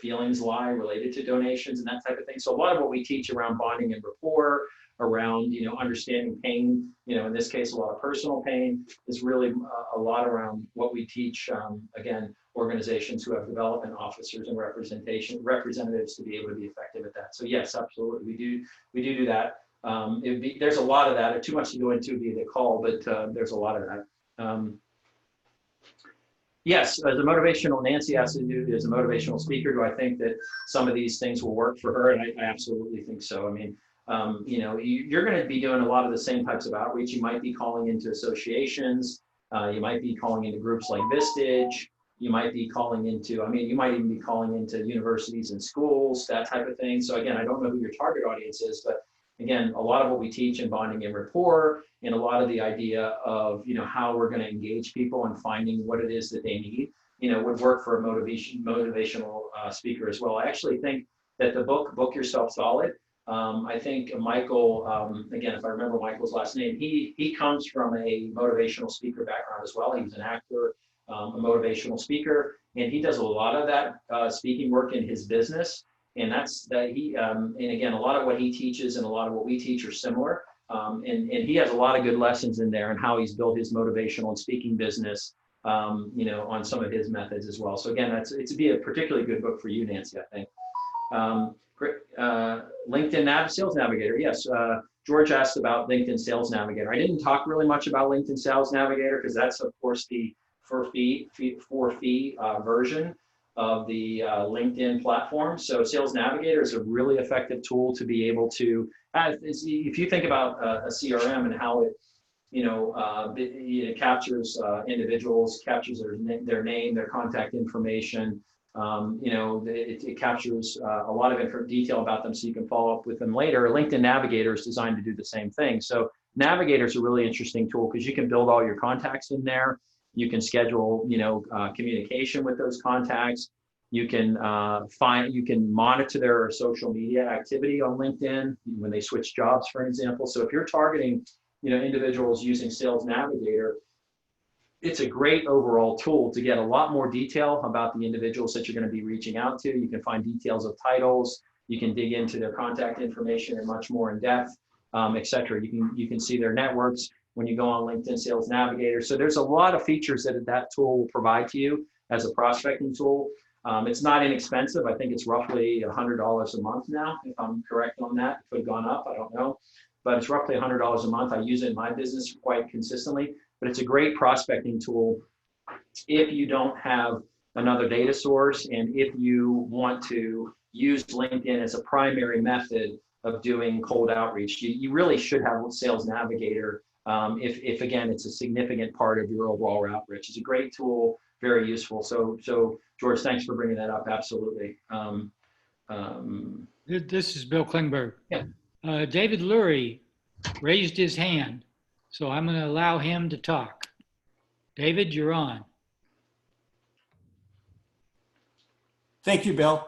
[SPEAKER 2] feelings lie related to donations and that type of thing. So a lot of what we teach around bonding and rapport, around, understanding pain, in this case, a lot of personal pain, is really a lot around what we teach, again, organizations who have development officers and representatives to be able to be effective at that. So yes, absolutely, we do that. There's a lot of that. Too much to go into via the call, but there's a lot of that. Yes, as a motivational, Nancy asked to do as a motivational speaker. Do I think that some of these things will work for her? And I absolutely think so. I mean, you're going to be doing a lot of the same types of outreach. You might be calling into associations. You might be calling into groups like Vistage. You might be calling into, I mean, you might even be calling into universities and schools, that type of thing. So again, I don't know who your target audience is, but again, a lot of what we teach in bonding and rapport, and a lot of the idea of, how we're going to engage people and finding what it is that they need, would work for a motivational speaker as well. I actually think that the Book Yourself Solid, I think Michael, again, if I remember Michael's last name, he comes from a motivational speaker background as well. He was an actor, a motivational speaker, and he does a lot of that speaking work in his business. And that's that he, and again, a lot of what he teaches and a lot of what we teach are similar. And he has a lot of good lessons in there and how he's built his motivational and speaking business, on some of his methods as well. So again, it's be a particularly good book for you, Nancy, I think. LinkedIn Sales Navigator. Yes, George asked about LinkedIn Sales Navigator. I didn't talk really much about LinkedIn Sales Navigator because that's, of course, the for fee version of the LinkedIn platform. So Sales Navigator is a really effective tool to be able to, if you think about a CRM and how it captures individuals, captures their name, their contact information. It captures a lot of detail about them so you can follow up with them later. LinkedIn Navigator is designed to do the same thing. So Navigator is a really interesting tool because you can build all your contacts in there. You can schedule, communication with those contacts. You can you can monitor their social media activity on LinkedIn when they switch jobs, for example. So if you're targeting, individuals using Sales Navigator, it's a great overall tool to get a lot more detail about the individuals that you're going to be reaching out to. You can find details of titles. You can dig into their contact information and much more in depth, et cetera. You can see their networks when you go on LinkedIn Sales Navigator. So there's a lot of features that tool will provide to you as a prospecting tool. It's not inexpensive. I think it's roughly $100 a month now, if I'm correct on that. It could have gone up, I don't know. But it's roughly $100 a month. I use it in my business quite consistently. But it's a great prospecting tool if you don't have another data source and if you want to use LinkedIn as a primary method of doing cold outreach. You really should have Sales Navigator if again, it's a significant part of your overall outreach. It's a great tool, very useful. So George, thanks for bringing that up. Absolutely.
[SPEAKER 1] This is Bill Klingberg.
[SPEAKER 2] Yeah.
[SPEAKER 1] David Lurie raised his hand, so I'm going to allow him to talk. David, you're on.
[SPEAKER 3] Thank you, Bill.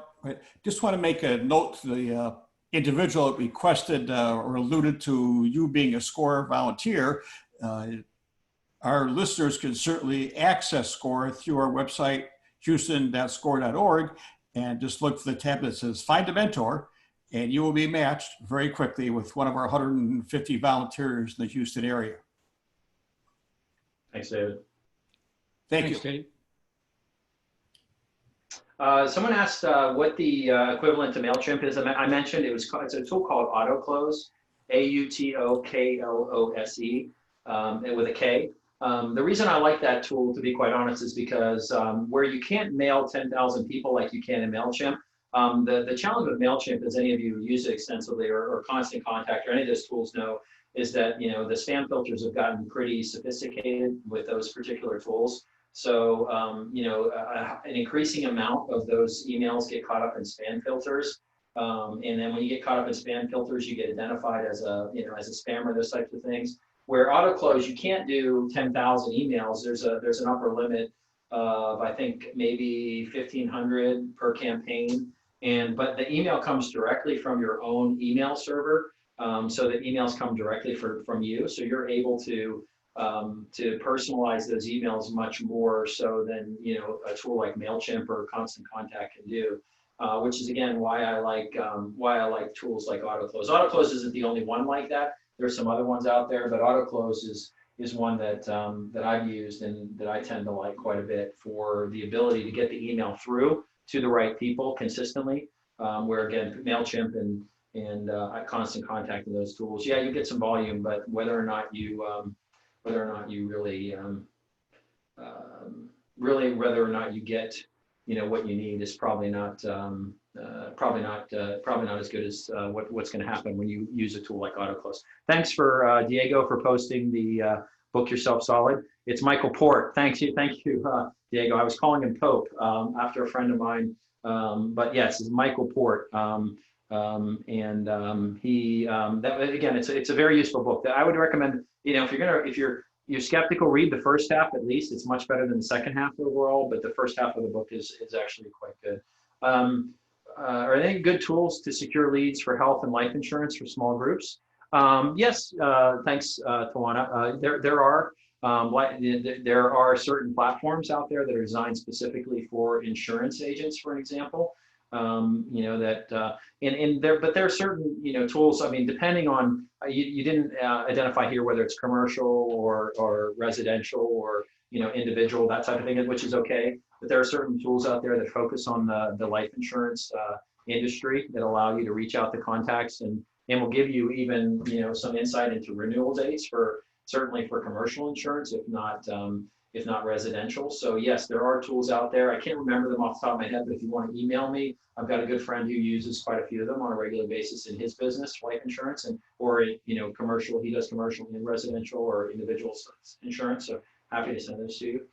[SPEAKER 3] Just want to make a note to the individual that requested or alluded to you being a SCORE volunteer. Our listeners can certainly access SCORE through our website, houston.score.org, and just look for the tab that says Find a Mentor, and you will be matched very quickly with one of our 150 volunteers in the Houston area.
[SPEAKER 2] Thanks, David.
[SPEAKER 3] Thanks,
[SPEAKER 1] you. Dave.
[SPEAKER 2] Someone asked what the equivalent to MailChimp is. I mentioned it's a tool called AutoClose, AutoClose, with a K. The reason I like that tool, to be quite honest, is because where you can't mail 10,000 people like you can in MailChimp, the challenge with MailChimp, as any of you who use it extensively or Constant Contact or any of those tools know, is that the spam filters have gotten pretty sophisticated with those particular tools. So, an increasing amount of those emails get caught up in spam filters. And then when you get caught up in spam filters, you get identified as a spammer, those types of things. Where AutoClose, you can't do 10,000 emails. There's an upper limit of, I think, maybe 1,500 per campaign. But the email comes directly from your own email server. So the emails come directly from you. So you're able to personalize those emails much more so than a tool like MailChimp or Constant Contact can do, which is again why I like tools like AutoClose. AutoClose isn't the only one like that. There's some other ones out there, but AutoClose is one that I've used and that I tend to like quite a bit for the ability to get the email through to the right people consistently. Where again, MailChimp and Constant Contact and those tools, yeah, you get some volume, but whether or not you really really whether or not you get, what you need is probably not as good as what's going to happen when you use a tool like AutoClose. Thanks for Diego for posting the Book Yourself Solid. It's Michael Port. Thank you, Diego. I was calling him Pope after a friend of mine, but yes, it's Michael Port. He that again, it's a very useful book that I would recommend. If you're skeptical, read the first half at least. It's much better than the second half overall, but the first half of the book is actually quite good. Are there any good tools to secure leads for health and life insurance for small groups? Yes, thanks, Tawana. There are certain platforms out there that are designed specifically for insurance agents, for example. But there are certain, tools. I mean, depending on, you didn't identify here whether it's commercial or residential or, individual, that type of thing, which is okay. But there are certain tools out there that focus on the life insurance industry that allow you to reach out to contacts and will give you even, some insight into renewal dates certainly for commercial insurance, if not residential. So yes, there are tools out there. I can't remember them off the top of my head, but if you want to email me, I've got a good friend who uses quite a few of them on a regular basis in his business, life insurance, or commercial. He does commercial and residential or individual insurance. So happy to send those to you.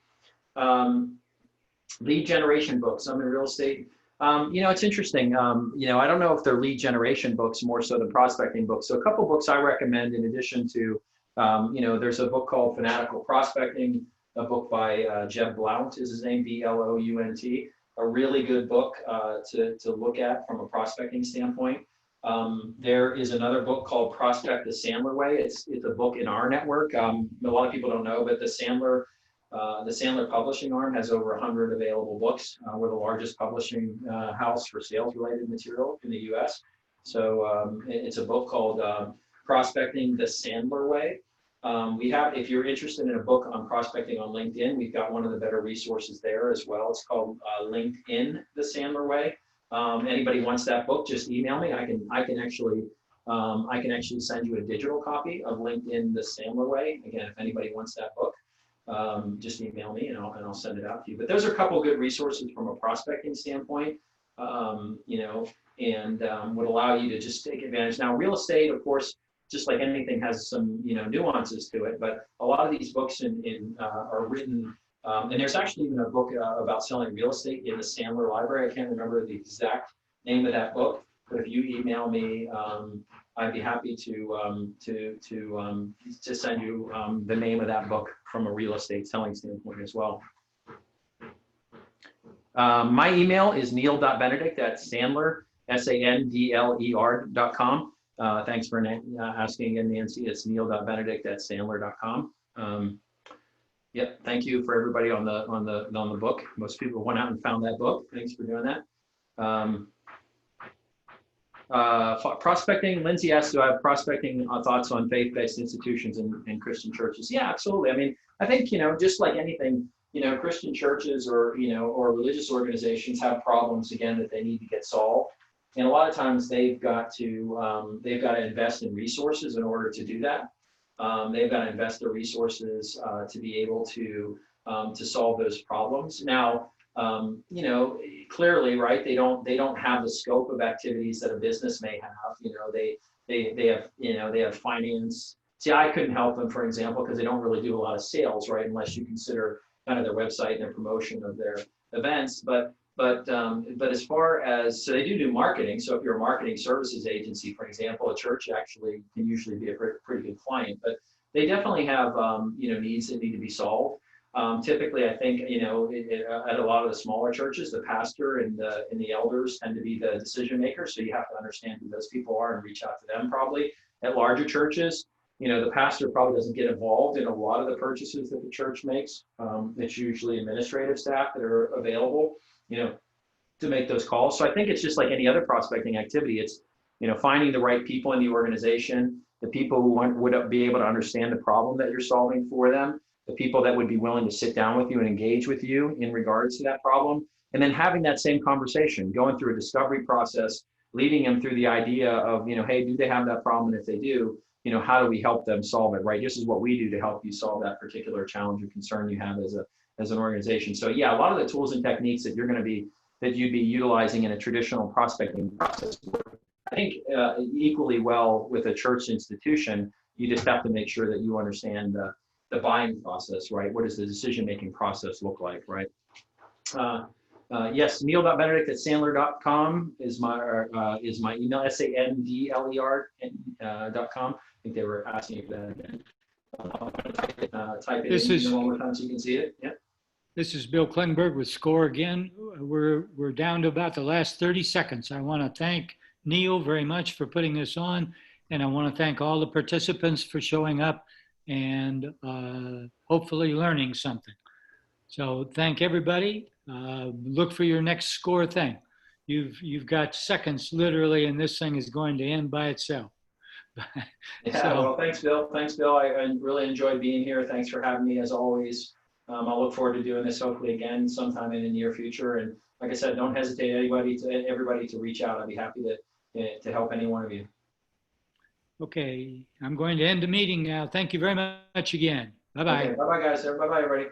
[SPEAKER 2] Lead generation books. I'm in real estate. It's interesting. I don't know if they're lead generation books more so than prospecting books. So a couple books I recommend in addition to, there's a book called Fanatical Prospecting, a book by Jeb Blount is his name, Blount, a really good book to look at from a prospecting standpoint. There is another book called Prospect the Sandler Way. It's a book in our network. A lot of people don't know, but the Sandler publishing arm has over 100 available books. We're the largest publishing house for sales-related material in the U.S. So it's a book called Prospecting the Sandler Way. If you're interested in a book on prospecting on LinkedIn, we've got one of the better resources there as well. It's called LinkedIn the Sandler Way. Anybody wants that book, just email me. I can actually send you a digital copy of LinkedIn the Sandler Way. Again, if anybody wants that book, just email me and I'll send it out to you. But those are a couple good resources from a prospecting standpoint, and would allow you to just take advantage. Now, real estate, of course, just like anything, has some nuances to it. But a lot of these books are written, and there's actually even a book about selling real estate in the Sandler Library. I can't remember the exact name of that book, but if you email me, I'd be happy to send you the name of that book from a real estate selling standpoint as well. My email is neil.benedict@Sandler, SANDLER.com. Thanks for asking again, Nancy. It's neil.benedict@Sandler.com. Yep. Thank you for everybody on the book. Most people went out and found that book. Thanks for doing that. Prospecting, Lindsay asked, do I have prospecting thoughts on faith-based institutions and Christian churches? Yeah, absolutely. I mean, I think, just like anything, Christian churches or religious organizations have problems, again, that they need to get solved. And a lot of times they've got to invest in resources in order to do that. They've got to invest their resources to be able to solve those problems. Now, clearly, right? They don't have the scope of activities that a business may have. They have finance. See, I couldn't help them, for example, because they don't really do a lot of sales, right? Unless you consider kind of their website and their promotion of their events. But as far as, so they do marketing. So if you're a marketing services agency, for example, a church actually can usually be a pretty good client. But they definitely have needs that need to be solved. Typically, I think, at a lot of the smaller churches, the pastor and the elders tend to be the decision makers. So you have to understand who those people are and reach out to them probably. At larger churches, the pastor probably doesn't get involved in a lot of the purchases that the church makes. It's usually administrative staff that are available, to make those calls. So I think it's just like any other prospecting activity. It's, finding the right people in the organization, the people who would be able to understand the problem that you're solving for them, the people that would be willing to sit down with you and engage with you in regards to that problem, and then having that same conversation, going through a discovery process, leading them through the idea of, hey, do they have that problem? And if they do, how do we help them solve it, right? This is what we do to help you solve that particular challenge or concern you have as an organization. So yeah, a lot of the tools and techniques that you'd be utilizing in a traditional prospecting process, I think equally well with a church institution. You just have to make sure that you understand the buying process, right? What does the decision-making process look like, right? Yes, neil.benedict@sandler.com is my email, SANDLER.com. I think they were asking you for that again. Type it in one more time so you can see it. Yeah.
[SPEAKER 1] This is Bill Klingberg with SCORE again. We're down to about the last 30 seconds. I want to thank Neil very much for putting this on, and I want to thank all the participants for showing up and hopefully learning something. So thank everybody. Look for your next SCORE thing. You've got seconds literally, and this thing is going to end by itself.
[SPEAKER 2] Yeah, well, thanks, Bill. Thanks, Bill. I really enjoyed being here. Thanks for having me as always. I'll look forward to doing this hopefully again sometime in the near future. And like I said, don't hesitate, everybody to reach out. I'd be happy to help any one of you.
[SPEAKER 1] Okay, I'm going to end the meeting now. Thank you very much again. Bye-bye.
[SPEAKER 2] Okay, bye-bye, guys. Bye-bye, everybody.